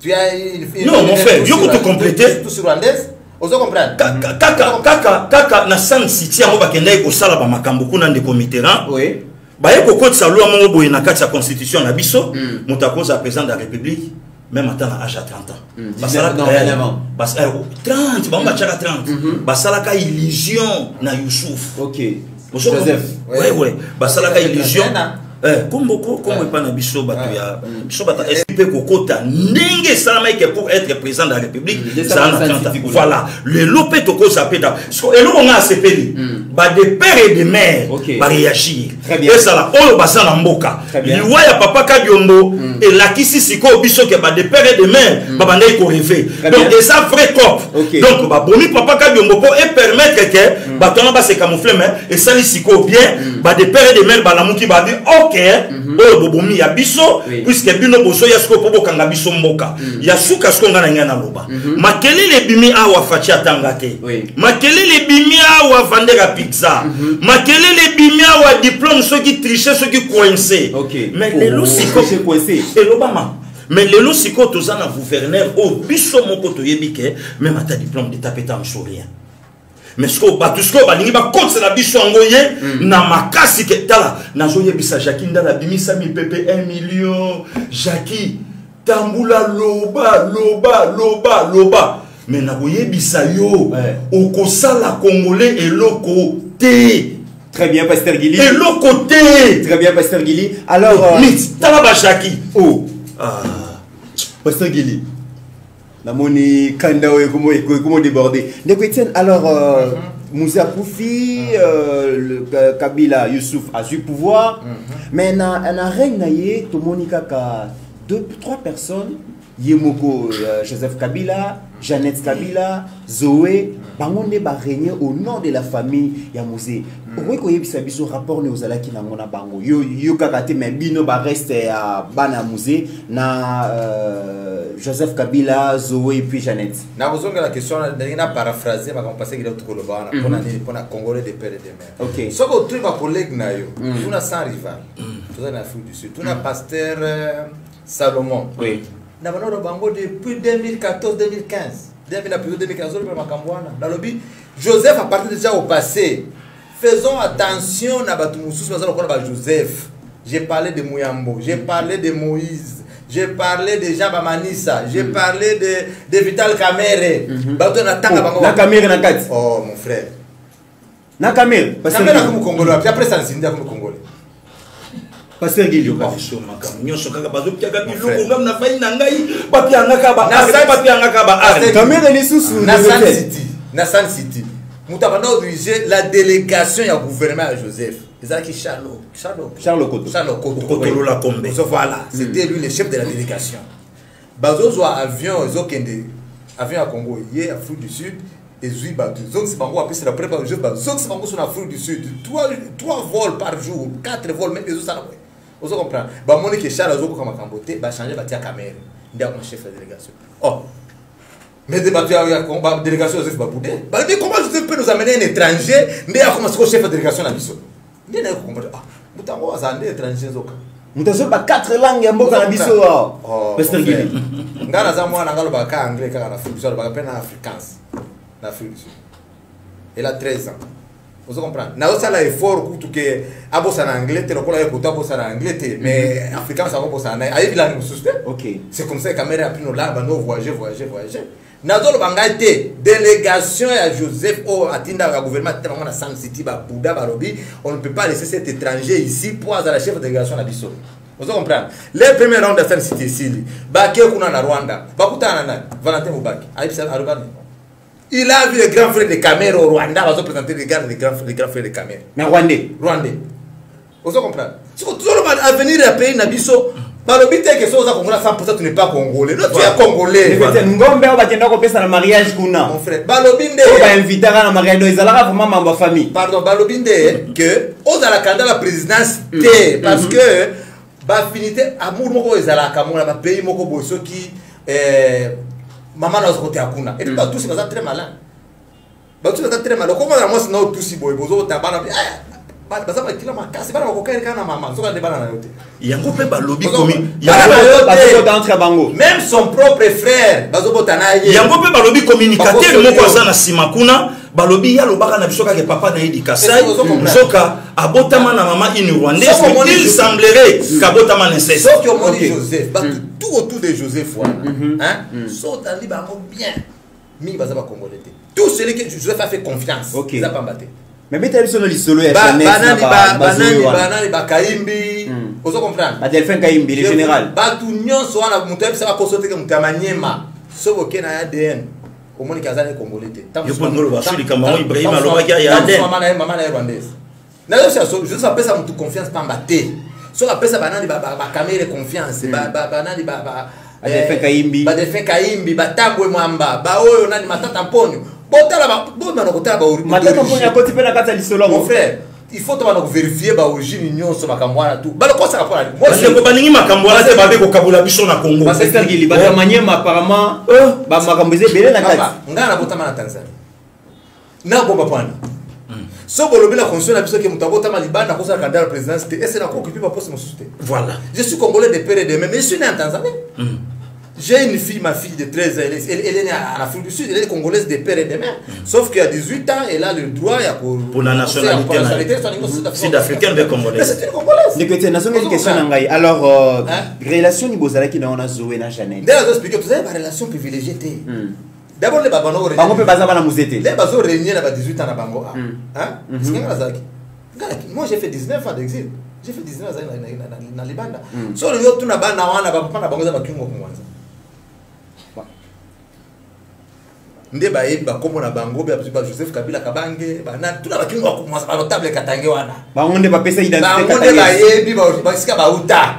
Tu as une non mon frère, je peux te compléter. Tout sur rwandaise. Vous comprenez? Kaka na San City amo bakenda ko sala ba makambo kuna ndeko Mitterrand. Oui. Ba yeko ko tsalua mo boye na kati ya constitution na biso, mutakoza président de la République même à âge à 30 ans. Basala non, 30, ba machaka 30. Basala ka illusion na Youssouf. OK. Joseph. Ouais. Basala ka illusion. Comme pas na biso batu ya biso bata SP kokota ndenge salama que pour être président de la République ça na 30 ans. Voilà, le lopé toko zapeta. Et nous on a CPD. Ba de père et de mère ba réagir. Et ça là oyo basala mboka. Liwa ya papa Kabiombo et la kisi siko biso que ba de père et de mère ba bandai ko rêver. Donc et ça vrai cop. Donc ba bomi papa Kabiombo pour permettre que ba tona ba se camoufler mais et ça li siko bien ba de père et de mère ba la muki ba dit oyo bobomi ya biso puisque bino boso ya sko pobo kanga biso mboka ya suka sko ngana ngana loba makelele bimi awa Fachi atanga te makelele bimi awa vandera pizza makelele bimi awa diplôme ceux qui tricher ceux qui coincé mais les loups coincé et l'obama mais les loups siko tozana gouverneur au biso moko toyebike même ata diplôme d'état pétant rien. Mais ce que batusko balingi ba contre la biso ngoye na makasi ke tala na joye bisa Jackie ndala bimisa mi pepe 1 million Jackie tambula loba mais na boye bisa yo okosala congolais et loko te. Très bien pasteur Guili. Et loko te. Très bien pasteur Guili. Alors tala ba Jackie. Pasteur Guili. La monnaie Kanda et comment déborder. Alors, Moussa Koufi, Kabila Youssouf a su pouvoir, mais il y a un règne, tout le monde a 2-3 personnes, Yemoko Joseph Kabila, Jeannette Kabila, Zoé, Bangonde va régner au nom de la famille Yamouze. Pourquoi vous avez ce rapport nous allons qui n'a pas bango yo kakate mais bino ba reste à Bana Mouze na Joseph Kabila, Zoé et puis Jeannette. Na besoin de la question na paraphraser ma passer que l'autre kolobana pour na congolais de père et de mère. OK. Ce que tu ma collègue na yo, tu na sans rival. Tu na Afrique du Sud, tu na pasteur Salomon. Oui. Na bano bango depuis 2014 2015. 2015 dans le but Joseph a parti déjà au passé. Faisons attention à Joseph. J'ai parlé de Mouyambo, j'ai parlé de Moïse, j'ai parlé de Jean Bamanissa, j'ai parlé de Vital Kamere. La Kamere na kati. Oh mon frère. Na Kamere. Kamere comme Congolais. Puis après ça c'est comme Congolais. Pasteur Guili. Nassan City. Nous avons obligé la délégation du gouvernement à Joseph. Charles Koto. Voilà, c'était lui le chef de la délégation. Bazozo avion, avion à Congo, hier à Afrique du Sud. Et Zui Batu. Donc c'est pas moi après c'est la préparation. Donc c'est pas moi sur l'Afrique du Sud. 3 vols par jour, 4 vols même les autres ça. Vous comprenez? Bah mon que Charles Azoko comme Kambote, bah changer bah tia caméra. Ndia comme chef de délégation. Oh. Mais des délégation Joseph Baboudé. Comment Joseph peut nous amener un étranger, mais à commencer au chef de délégation à Bissau. Il y a un Moutango a un étranger. Mutazo ba 4 langues en boka na biso wa. Pasteur Guili. Ngana za mwana ngalo ba ka anglais ka na Afrique du Sud ba pena africains. Na Afrique du Sud. Elle a 13 ans. Vous comprenez? Na osa la effort ku que abosa na anglais te lokola yekuta abosa na anglais te mais africain ça abosa na ayi bila ni mususte. OK. C'est comme ça que caméra a pris nos là no voyager. Nazolo bangate délégation à Joseph au atinda au gouvernement tellement na Sam City ba Bouddha Barobi, on ne peut pas laisser cet étranger ici pour avoir la chef de délégation à Bissau. Vous comprenez? Les premiers rounds de Sam City ici, ba ke kuna na Rwanda, ba kutana na Valentin Mubaki. Il a vu les grands frères de Cameroun au Rwanda, va se présenter les grands frères de Cameroun. Mais Rwandais. Vous comprenez? Si vous toujours à venir à pays na Bissau. Balobi te que ça Congolais 100% tu n'es pas congolais. Non, tu es congolais. Ngombe on va tenda ko pesa na mariage kuna. Mon frère, Balobi nde on va inviter na mariage do ezalaka vraiment membre famille. Pardon, Balobi nde que aux à la candidat la présidence té parce que ba finité amour moko ezalaka mona ba pays moko boso qui maman na côté akuna. Et puis tous c'est très malin. Ba tous c'est très malin. Comment moi sinon tous si boy bozo tabana même son propre frère yango pe balobi communicateur moko aza na simakuna balobi ya lobaka na biso kaka papa na Idi Kasai nzoka abotama na maman une rwandaise il semblerait qu'abotama na cesse sauf que on dit Joseph tout autour de Joseph hein saute en libango bien mi baza ba congolais tout celui que Joseph a fait confiance il a pas battu. Mais mettez sur le solo et banani ba Kaimbi ozo comprendre ba Delphin Kaimbi le général ba tout nyonso wana mutu ebisa ba kosote ke mutamanyema sobo ke na ADN omoni kazane congolais te yo pondolo ba suli kama Ibrahim alobaki ya ADN mama na rwandaise na yo je ça pesa mutu confiance pamba te so ka pesa banani ba caméra confiance banani ba Delphin Kaimbi ba Delphin Kaimbi ba Tambwe Mwamba ba oyo nani Matata Mponyo. Mon frère, il faut vérifier l'origine de tout. Balingi makambola te babe ko kabula biso na Congo. Parce que Gili Batamanyema apparemment ba makamboze belé na kati. Ngana botama na Tanzanie. Na bomba pwana. So bolobi la conscience na biso ke mutabota malibanda ko sa candidat à la présidence et c'est na ko occuper poste mon société. Voilà. Je suis congolais de père et de mère mais je suis né en Tanzanie. J'ai une fille, ma fille de 13 ans, elle est née en Afrique du Sud, elle est congolaise de père et de mère. Sauf qu'à 18 ans, elle a le droit pour la nationalité sud-africaine de Congolais. Mais c'est une congolaise. Une question. Alors, relation ni bozala qui n'a Zoé na Chanel. D'ailleurs, je explique, vous avez une relation privilégiée. D'abord, les babano bango pe baza bana muzete. Les bazo régner à 18 ans na bango. Moi, j'ai fait 19 ans d'exil. J'ai fait 19 ans dans les bandes. So, le yotu na banda wana ba na bango za bakingo kwanza. Nde ba yebi ba komo na bango ba Joseph Kabila Kabange ba na tuna ba kingo ko mwanza ba notable Katange wana bango nde ba pesa identité Katange ba yebi ba sika ba uta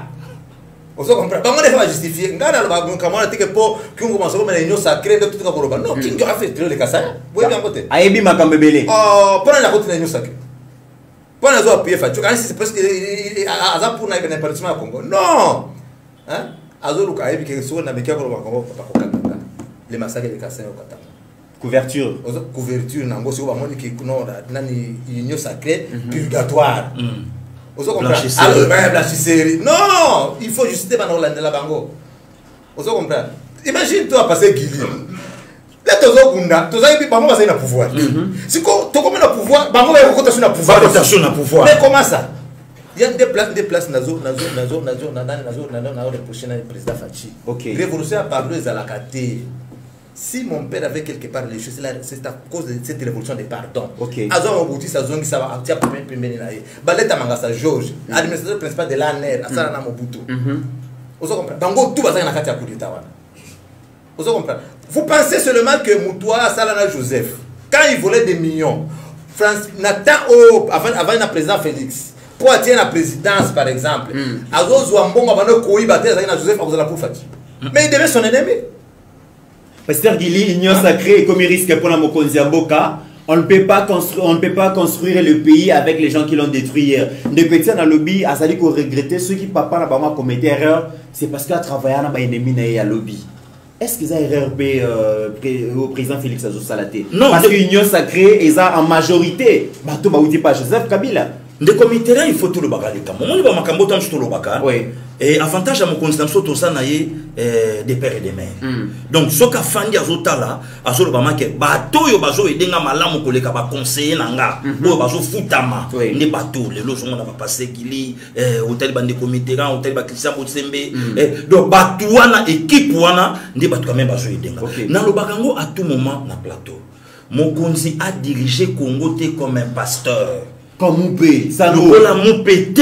ozo comprendre bango nde fa justifier ngana ba kamwana tike po kingo mwanza ko mena union sacrée de tout ka koroba non kingo a fait le Kasai boye bien côté ayebi makambe belé pona la côté na union sacrée pona zo appuyer fa tu quand c'est presque aza pour na impartition à Congo non hein azo luka ayebi ke so na mekia ko ba ko les massacres de Kasai au Katanga. Couverture nango si ba moni ki non nani union sacrée purgatoire. Ozo comprendre. Alors blanchisserie. Non, il faut juste dans la bango. Ozo comprendre. Imagine toi passer Guili. Là tozo gunda, tozo yebi bango ba na pouvoir. Si ko to comme na pouvoir, bango ba ko na pouvoir. Rotation na pouvoir. Mais comment ça? Il y a des places nazo le prochain président Fachi. OK. Révolution a parlé à la caté. Si mon père avait quelque part les choses, c'est à cause de cette révolution de pardon. Ok. Azon Obuti, ça zongi, ça va activer pour mener la. Baleta Mangasa Georges, administrateur principal de l'ANR, Asana Mobutu. Vous comprenez? Bango tout va dans la carte à coup d'État. Vous comprenez? Vous pensez seulement que Moutoua, Salana Joseph, quand il volait des millions, Nathan, avant le président Félix, pour attirer la présidence par exemple, Azo Zouambon, avant de courir, Joseph, à la Poufati. Mais il devait son ennemi. Pasteur Guili, l'union sacrée est comme il risque pour la Mokonzi Mboka. On ne peut pas construire le pays avec les gens qui l'ont détruit hier. De petit dans le lobby, à Sali qu'on regrettait ceux qui papa n'a pas commetté erreur, c'est parce qu'à travailler dans l'ennemi n'a lobby. est-ce qu'ils ont RRB au président Félix Azosalaté? Non, parce que l'Union sacrée est en majorité. Bato Baouti pas Joseph Kabila. De comité là, il faut tout le bagage. Mon niveau makambo tam tout le bagage. Oui. Et avantage à mon constitution tout ça naie des pères et des mères. Donc ce qu'a fandi azota là, azolo ba make bato yo bazo edenga malamu koleka ba conseiller nanga. Bo bazo futama. Ne bato les lots on a passé kili hôtel bande comité là, hôtel ba Christian Botsembe. Donc bato wana équipe wana ne bato quand même bazo edenga. Na lo bakango à tout moment na plateau. Mokonzi a dirigé Congo comme un pasteur. Comme Moupé, ça nous la Moupé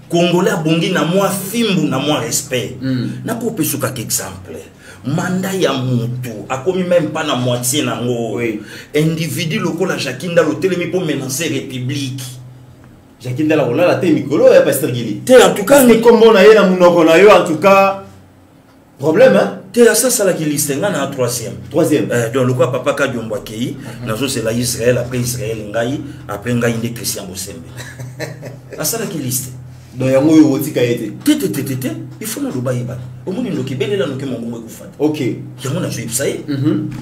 Congolais bongi na moi fimbu na moi respect. Na pour pesuka exemple. Mandat ya mutu a commis même pas na moitié nango. Individu local la Jakinda l'hôtel mi pour menacer république. Jakinda la rola la te mikolo ya pasteur Gili. En tout cas ni comme on a eu na munoko na yo en tout cas problème hein. Ça c'est la qui liste na troisième. Donc le quoi papa ka Diombo Kei, nazo c'est la Israël après Israël ngai après ngai inde Christian Botsembe. Ça la qui liste. Donc yango yo otika été. Il faut na loba yeba. Omoni ndoki belela noke mongongo ekufata. OK. Yango na joyeb saye.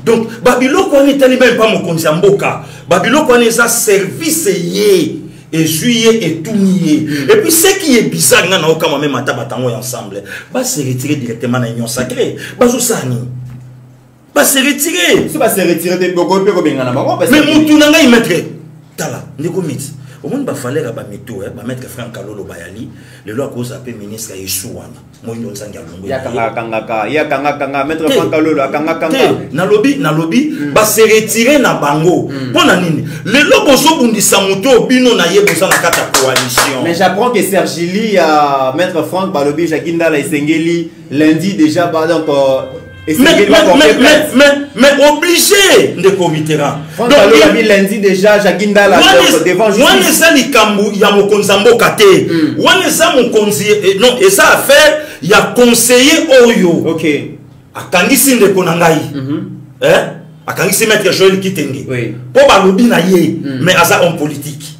Donc Babylone ko ni tali même pas mon konzi mboka. Babylone ko ni za service yé. Et juillet et tout nier. Et puis ce qui est bizarre, on a aucun même atabatango ensemble. Bah se retirer directement dans l'union sacrée. Bah sani. Bah se retirer. C'est pas se retirer de beaucoup peu comme ngana bango parce que. Mais mutu nanga y mettre. Tala, ndeko mit. Au monde ba fallait ba meto ba mettre Franck Kalolo Bayali, le loi cause appel ministre Yeshuwana. Moi ndo nzanga longo. Ya kanga mettre Franck Kalolo kanga. Na lobby ba se retirer na bango. Pona nini? Le logo zo bundisa muto bino na yebosa na kata coalition. Mais j'apprends que Sergili a mettre Franck Balobi Jakinda la Esengeli lundi déjà par donc mais obligé de comité. Donc il lundi déjà Jakinda la devant justice. Moi ça likambu ya mokonzambo kate. Moi ça mon conseiller non et ça affaire il y a conseiller oyo. OK. Akangisi ndeko nangai. Akangisi maître Joël Kitenge. Oui. Po balobi na ye mais aza homme politique.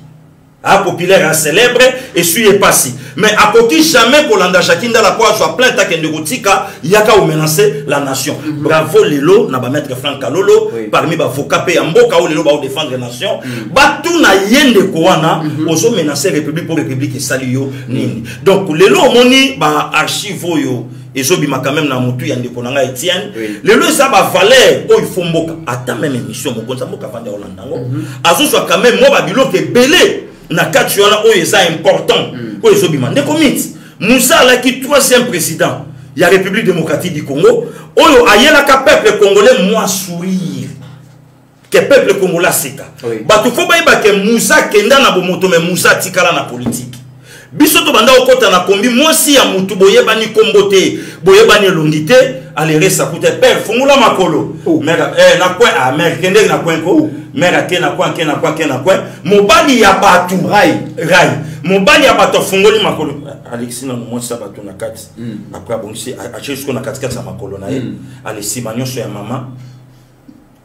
Populaire, célèbre et suis passé. Mais à côté jamais pour l'anda Jakinda la quoi soit plein ta kende gotika yaka ou menacer la nation. Bravo Lelo na ba mettre Franck Kalolo parmi ba fokapé mboka ou Lelo ba défendre la nation. Ba tout na yende koana ozo menacer république pour république et salio nini. Donc Lelo moni ba archive yo ezobima quand même na mutu ya ndeko nanga Etienne. Lelo ça ba valeur o il faut mboka ata même émission mokonza mboka vanda Holandango. Azo soit quand même mo ba biloko belé na kati wana oyo eza important oyo ezobima ndeko mit Moussa la qui troisième président ya République démocratique du Congo oyo ayelaka peuple congolais moi sourire que peuple congolais seka bato fo bayeba ke Moussa kenda na bomoto mais Moussa tikala na politique biso to banda okota na kombi mwasi ya mutu boyebani kombote boyebani longité ale resa kute père fungula makolo mera na kwa américain na kwa ko mera ke na kwa mobali ya batu rai mobali ya batu fungoli makolo Alexis na mwasi ya batu na kati après bongisi a jusqu'au na kati ya makolo na ye ale simanyoso ya mama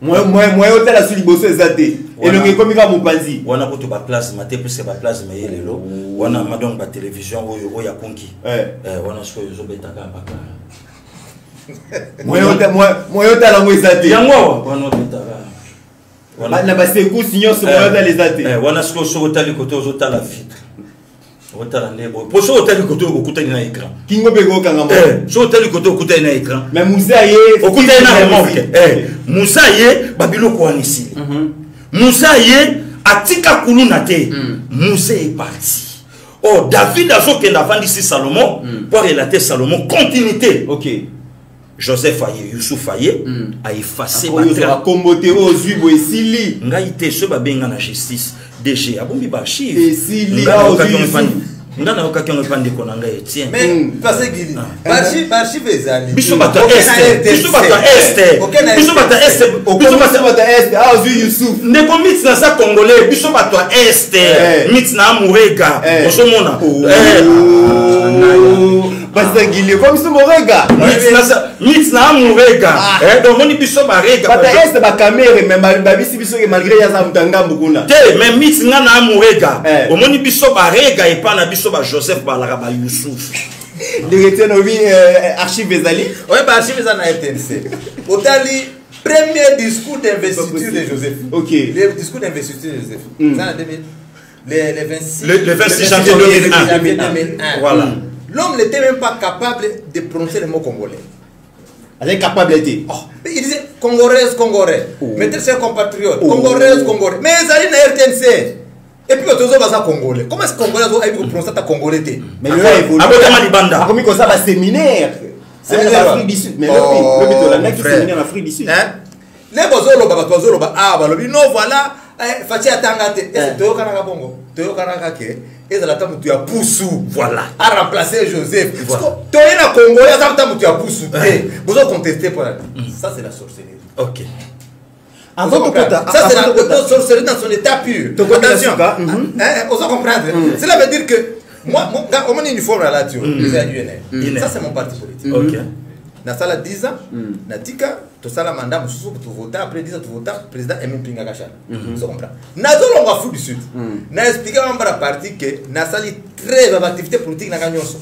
moi hôtel a suli bosso ezate et le comme va mopanzi wana ko to ba place maté plus ba place mais lelo wana madong ba télévision oyo ya konki wana so yo betaka baka moi hôtel la moizate yango wana betaka wana na ba secours signon sur moi hôtel ezate wana so hôtel côté aux hôtel la vitre hôtel ndebo pour so hôtel côté okuta na écran kingo bego kanga mo so hôtel côté okuta na écran mais Moussa ye okuta na remorque Moussa ye babilo ko anisi Moussa ye atika kuluna te Moussa est parti. Oh David a fait que l'avant d'ici Salomon pour relater Salomon continuité. OK. Joseph Aye Youssouf Aye a effacé ba comboté aux huibo esili ngaite ce ba benga na justice DG abombi ba archive esili ngana okaki on pande ko nanga Etienne mais parce que archive ezali biso bata est ah Youssouf ne komit na sa congolais biso bata est mit na Murega osomona parce que il est comme ce Murega mit na Murega donc moni biso ba rega bata est ba caméra mais ba biso que malgré ya za mutanga mbukuna te mais mit na Murega omoni biso ba rega et pas na biso ba Joseph ba la ba Youssouf Archive Ezali. Oui, archive ça na RTNC. Otali premier discours d'investiture de Joseph. Ok. Le discours d'investiture de Joseph. Ça en 2000. Le 26. Le 26 janvier 2001. Voilà. L'homme n'était même pas capable de prononcer le mot congolais. Elle est capable d'être. Oh, il disait congolaise, congolais. Mettez ses compatriotes, congolaise, congolais. Mais ils allaient dans RTNC. Et puis, tu as congolais. Comment est-ce que congolais a prononcé ta congolais? Mais le gars évolue. Libanda. Comme ça, va séminaire. Séminaire en Afrique du Sud. Mais le mec qui séminaire en Afrique du Sud. Les bozolo, non, voilà. Fachi atangate. Et c'est Toyo Kanaka Bongo. Toyo Kanaka ke. Et c'est la table où tu as poussou. Voilà. À remplacer Joseph. Toyo na Congolais, ça table où tu as poussou. Vous avez contesté pour la. Ça, c'est la sorcellerie. Ok. Ça, c'est la sorcellerie dans son état pur. Attention. Vous comprendre. Cela veut dire que moi, au moins uniforme là, tu es. Ça, c'est mon parti politique. Ok. Na sala 10 ans, na tika, to sala mandat mususu pour voter, après 10 ans, tu voter, président Aimé Pinga Kachana. Vous comprenez? Na zolo nga fou du Sud. Na expliqué à la partie que na sali très activité politique na gagnoso.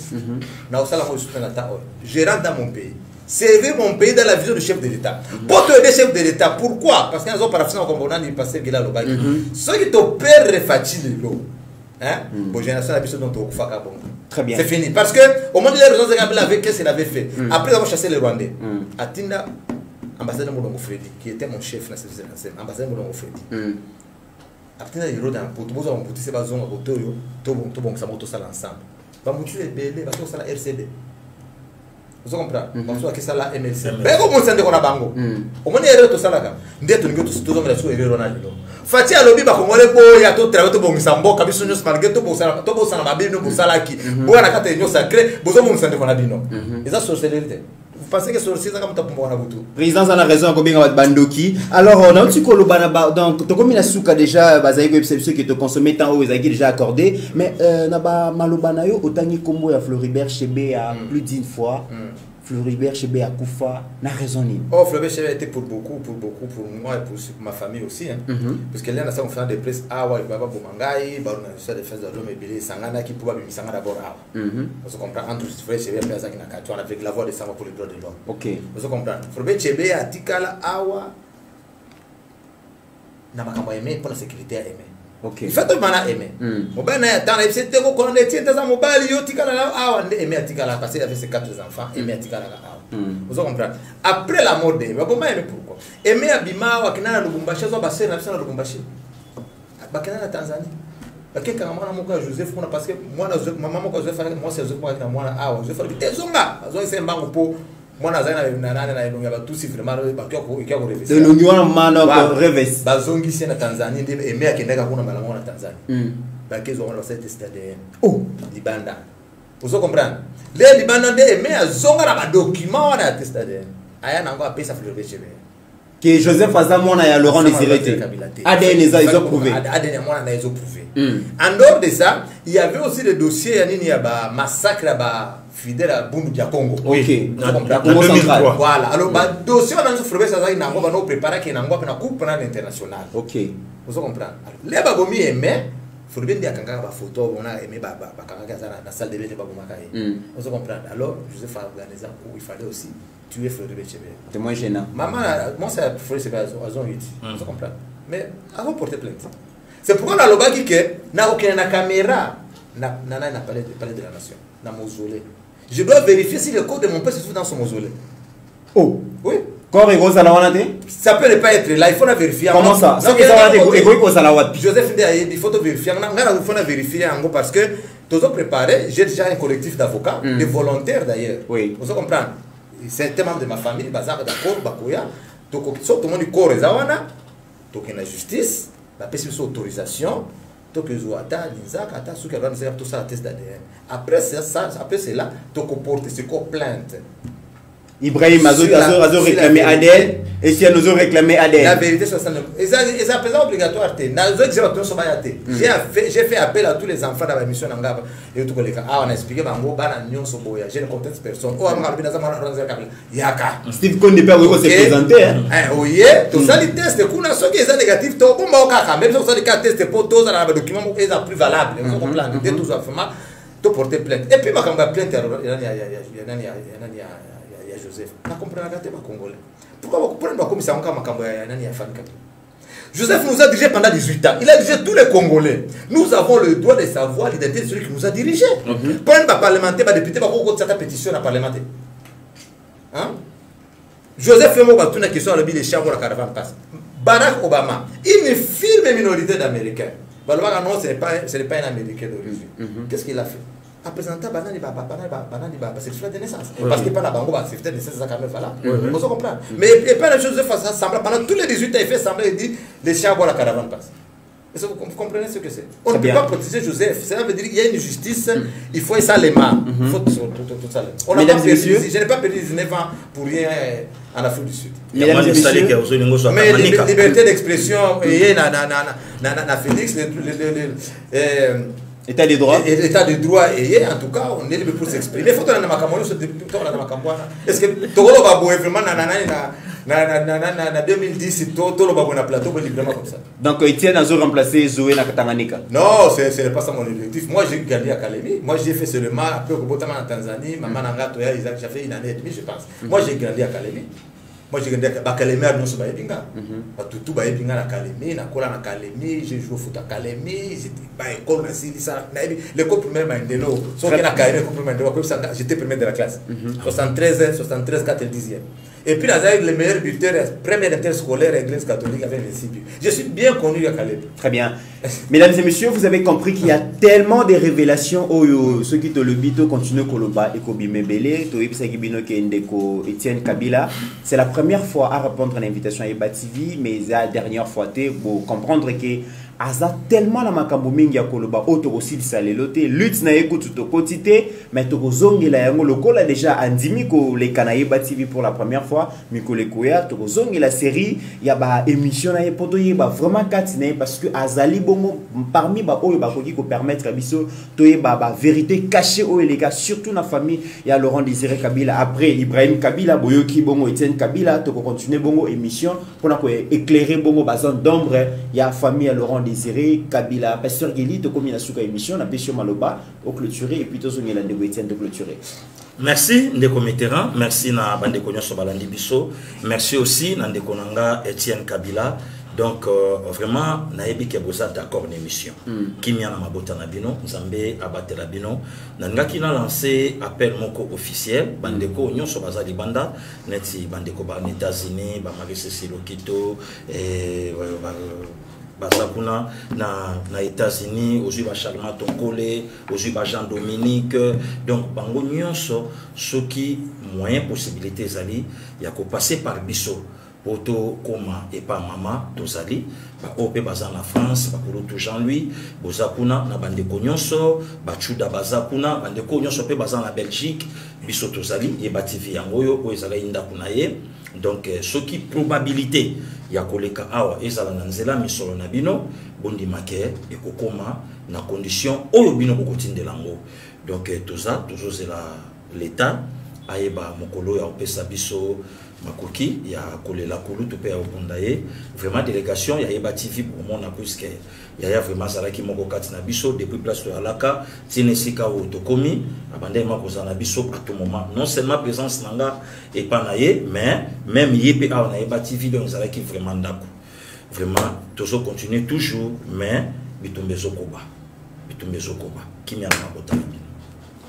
Na sala mo soutenir na ta. Je rentre dans mon pays. Servir mon pays dans la vision du chef de l'État. Pour te aider chef de l'État, pourquoi? Parce qu'ils ont paraffiné en combattant du passé Gila Lobaki. Ceux qui te perdent refachis l'eau. Hein? Bon, génération la vision dont on fait bon. Très bien. C'est fini. Parce que au moment de la raison de Kabila avec qu'est-ce qu'il avait fait. Après avoir chassé les Rwandais, Atinda, ambassadeur Moulongo Freddy, qui était mon chef national, ambassadeur Moulongo Freddy. Atinda il rôde un pote, vous avez un c'est bazon à côté yo, tout bon ça monte ça ensemble. Va monter les belés, va tout ça la RCD. Vous comprenez? Parce que ça la MLC. Mais comment ça ndeko na bango? Au moment de tout ça là, ndeto ningo tout zo mela so erero na lelo. Fati alobi ba kongole boya to travailler to bongisa mboka biso nyos malgré to bosana mabe no bosalaki. Boya kata nyo sacré, bozo bongisa ndeko na bino. Eza sorcellerie. Vous pensez que sorcellerie ça comme ta pombo na butu? Président a raison combien va bandoki. Alors on a un petit kolobana donc to comme la souka déjà bazai ko ceux qui te consommer temps aux agues déjà accordé mais na ba malobana yo otangi kombo ya Floribert Chebe à plus d'une fois. Floribert Chebe a Koufa n'a raison ni. Oh, Floribert Chebe a été pour moi et pour ma famille aussi. Hein. Parce que là, on a fait des presses. Ah ouais, Baba Boumangaï, Baron a fait des fesses de l'homme et Billy, Sangana qui pouvait me Sangana d'abord. Vous comprenez? Entre Floribert Chebe et Péazak Nakatuan avec la voix de Sama pour les droits de l'homme. Ok. Vous comprenez? Floribert Chebe a Tikala Awa. N'a pas aimé pour la sécurité à aimer. Ok. Il fait tout le monde aimer. Mon ben a tant et c'était qu'on on était dans un mobile yo Tikala Awa aimer à Tikala parce qu'il avait ses 4 enfants aimer à Tikala Awa. Vous comprenez? Après la mort d'Aimé, bon mais pourquoi? Aimé Abima wakina Lubumbashi zo basé na bisana Lubumbashi. Bakina na Tanzanie. Bakeka mwana moko Joseph kuna parce que mwana maman moko Joseph moi c'est Joseph na mwana awa Joseph ali tezonga azo isembango po mwana zana na nana na ilonga ba tous vraiment bakyo ko ikya ko revesi. De l'union mano ko revesi. Bazongi sena Tanzanie ndebe Aimé akendeka kuna malamu na Tanzanie. Bakezo wana basete stade. Oh, Libanda. Vous comprenez? Les Libanais Aimé azonga na ba document wana ya stade. Aya nango apesa Floribert Chebe. Que Joseph Azamona et Laurent Désiré. ADN ils ont prouvé. ADN ils ont prouvé. En dehors de ça, il y avait aussi des dossiers il y a ba massacre ba fidèle à Bundu dia Congo. OK. La Congo central. Voilà. Alors ba dossier on a Floribert Chebe nango ba no préparer que nango na coupe na international. OK. Vous comprenez? Les bagomi Aimé Floribert dia kanga ba photo on a Aimé ba kanga za na salle de bain ba bomaka. Vous comprenez? Alors Joseph a organisé où il fallait aussi tuer Floribert Chebe. C'est moins gênant. Maman, moi c'est Floribert Chebe à zone 8. Vous comprenez? Mais avant porter plainte. C'est pourquoi on a le bagi que n'a aucune caméra n'a parlé de la nation, dans mausolée. Je dois vérifier si le corps de mon père se trouve dans son mausolée. Oh, oui. Corps et ça ça peut ne pas être là, il faut la vérifier. Comment ça? Joseph il faut vérifier. Il faut vérifier parce que tous ont préparé, j'ai déjà un collectif d'avocats, de volontaires d'ailleurs. Oui. Vous comprenez? C'est un membre de ma famille, bazar d'accord, bakoya. Donc tout le monde du corps est zawana, donc la justice, la personne autorisation, donc ils ont atteint l'INSAC, atteint ceux qui ont tout ça à test d'ADN. Après cela, donc on porte ce corps plainte. Ibrahim a réclamé ADN et si nous avons réclamé ADN. La vérité, c'est ça. C'est un présent obligatoire. J'ai fait appel à tous les enfants dans la mission Nangaba. Et tout les cas. Ah, on a expliqué Bango, Bana, Nyon, Soboya. Je ne conteste personne. Oh, on a bien Yaka. Steve Kone pas où se présenter. Oui, tout ça, les tests, kuna ceux qui sont négatifs, tout bon, même si on a des cas tests pour tous, on a des documents qui sont plus valables. Vous comprenez? Tout ça, tout porter plainte. Et puis, ma plainte, il y a Joseph. Je comprends pas les Congolais. Pourquoi vous comprenez comme ça encore Joseph nous a dirigé pendant 18 ans. Il a dirigé tous les Congolais. Nous avons le droit de savoir l'identité de celui qui nous a dirigés. Pour un parlementaire, un député, il faut cette pétition à parlementaire. Hein? Joseph fait moi une question à l'objet des chambres de la caravane passe. Barack Obama, une firme minorité d'Américains. Non, ce n'est pas un Américain d'origine. Qu'est-ce qu'il a fait? A présenté Banani certificat de naissance. Parce que pas la banque, certificat de naissance, ça quand même voilà. Vous comprenez? Mais il pas la chose de faire ça semblant. Pendant tous les 18 ans, il fait semblant, il dit les chiens boivent la caravane passe. Vous comprenez ce que c'est? On ne peut pas protéger Joseph. Ça veut dire qu'il y a une justice, il faut ça les mains. Il faut tout ça. On n'a pas perdu, je n'ai pas perdu 19 ans pour rien en Afrique du Sud. Mesdames et messieurs, mais liberté d'expression, il y a Félix, État de droit. État de droit, et en tout cas, on est libre pour s'exprimer. Il faut que nous est-ce que Togolo va vraiment en 2010, Togolo va un plateau librement comme ça. Donc, Etienne a remplacé Zoé Nakatanganika. Non, ce n'est pas ça mon objectif. Moi, j'ai gagné à Kalemi. Moi, j'ai fait seulement, après au Botama en Tanzanie, Maman Nangato, j'ai fait une année et demie, je pense. Moi, j'ai grandi à Kalemi. Moi, j'ai gagné à Kalemi à Nonso Baebinga. Tout Baebinga à Kalemi, na Kola à Kalemi, j'ai joué au foot à Kalemi, j'étais à l'école, l'école primaire Mandelo. Sauf qu'il y a Kalemi, l'école primaire Mandelo, j'étais premier de la classe. 73, 4 et 10e. Et puis, avec les meilleurs buteurs, première interscolaire église catholique avec 26 buts. Je suis bien connu à Kalemi. Très bien. Mesdames et messieurs, vous avez compris qu'il y a tellement de révélations. Ceux qui te le bito continuent Koloba et Kobimebele, Toïpsakibino Kendeko, Etienne Kabila. C'est la première fois à répondre à l'invitation à Eba TV, mais la dernière fois, pour comprendre que Aza tellement la makambo mingi ya Koloba auto aussi di salelote lutte na écoute to quotité mais to zongi la yango lokola déjà andimi ko le Eba TV pour la première fois miko le koya to zongi la série ya ba émission na poto yeba vraiment katine parce que azali bongo parmi ba oyo ba koki ko permettre biso to yeba ba vérité cachée au les gars surtout na famille ya Laurent Désiré Kabila après Ibrahim Kabila boyoki bongo Etienne Kabila to continuer bongo émission pour na ko éclairer bongo bazan d'ombre ya famille ya Laurent Désiré Kabila pasteur Gili to komi na suka émission na pesio maloba au clôturer et puis to zongela ndeko Etienne de clôturer. Merci ndeko Mitterrand, merci na bandeko nyoso balandi biso, merci aussi na ndeko nanga Etienne Kabila. Donc vraiment nayebi ke boza d'accord l'émission qui mia na mabota na bino nzambe abatela bino nangaki na lancer appel moko officiel bandeko nyoso bazali banda neti bandeko ba États-Unis ba Maurice Silokito bazakuna na États-Unis aujourd'hui ba Charles Tonkole aujourd'hui ba Jean Dominique donc bango nyonso soki moyen possibilité zali ya ko passer par biso poto koma et pas mama tozali ba ope baza na France ba kulutu Jean-Louis bozakuna na bandeko nyonso ba chuda bazakuna bandeko nyonso pe baza na Belgique biso tozali e ba TV yango yo o ezala inda kuna ye donc soki probabilité ya koleka awa ezala na nzela misolo na bino bondimake e kokoma na condition oyo bino bokotindela ngo donc tozozela l'état ayeba mokolo ya opesa biso makoki ya kolela kulutu pe ya okundaye vraiment délégation ya Eba TV pour mon puisque ya vraiment zalaki moko kati na biso depuis place to alaka tinesika o tokomi abande mako za na biso à tout moment non seulement présence nanga et pas naye mais même yépe a na Eba TV donc zalaki vraiment ndako vraiment tozo continuer toujours mais bitumbezo koba kimia na mabota.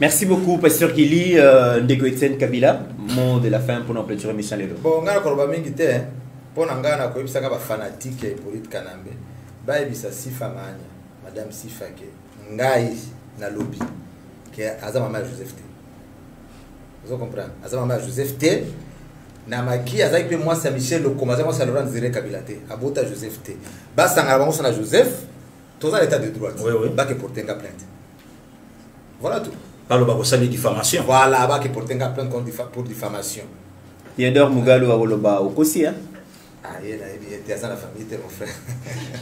Merci beaucoup, Pasteur Gili, Ndeko Etienne Kabila. Mot de la fin pour notre clôture émission. Bon, on a encore mingi te pour nangana ko ibisaka ba fanatique politique kanambe. Ba ibisa Sifa Manya, Madame Sifa ke ngai na lobby ke azama mama Joseph T. Vous comprenez? Azama mama Joseph T. Na maki azaki pe moi c'est Michel le commencer moi c'est Laurent Désiré Kabila T. Abota Joseph T. Ba sanga bango na Joseph. Tout ça l'état de droit. Oui. Ba ke porter une plainte. Voilà tout. Par le bas de diffamation. Voilà, bah qui porte un plainte pour diffamation. Yendor Mugalo Awoloba Okosi.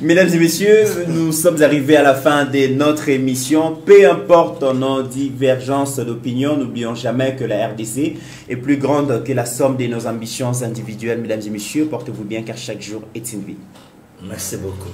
Mesdames et messieurs, nous sommes arrivés à la fin de notre émission. Peu importe nos divergences d'opinion, n'oublions jamais que la RDC est plus grande que la somme de nos ambitions individuelles. Mesdames et messieurs, portez-vous bien car chaque jour est une vie. Merci beaucoup.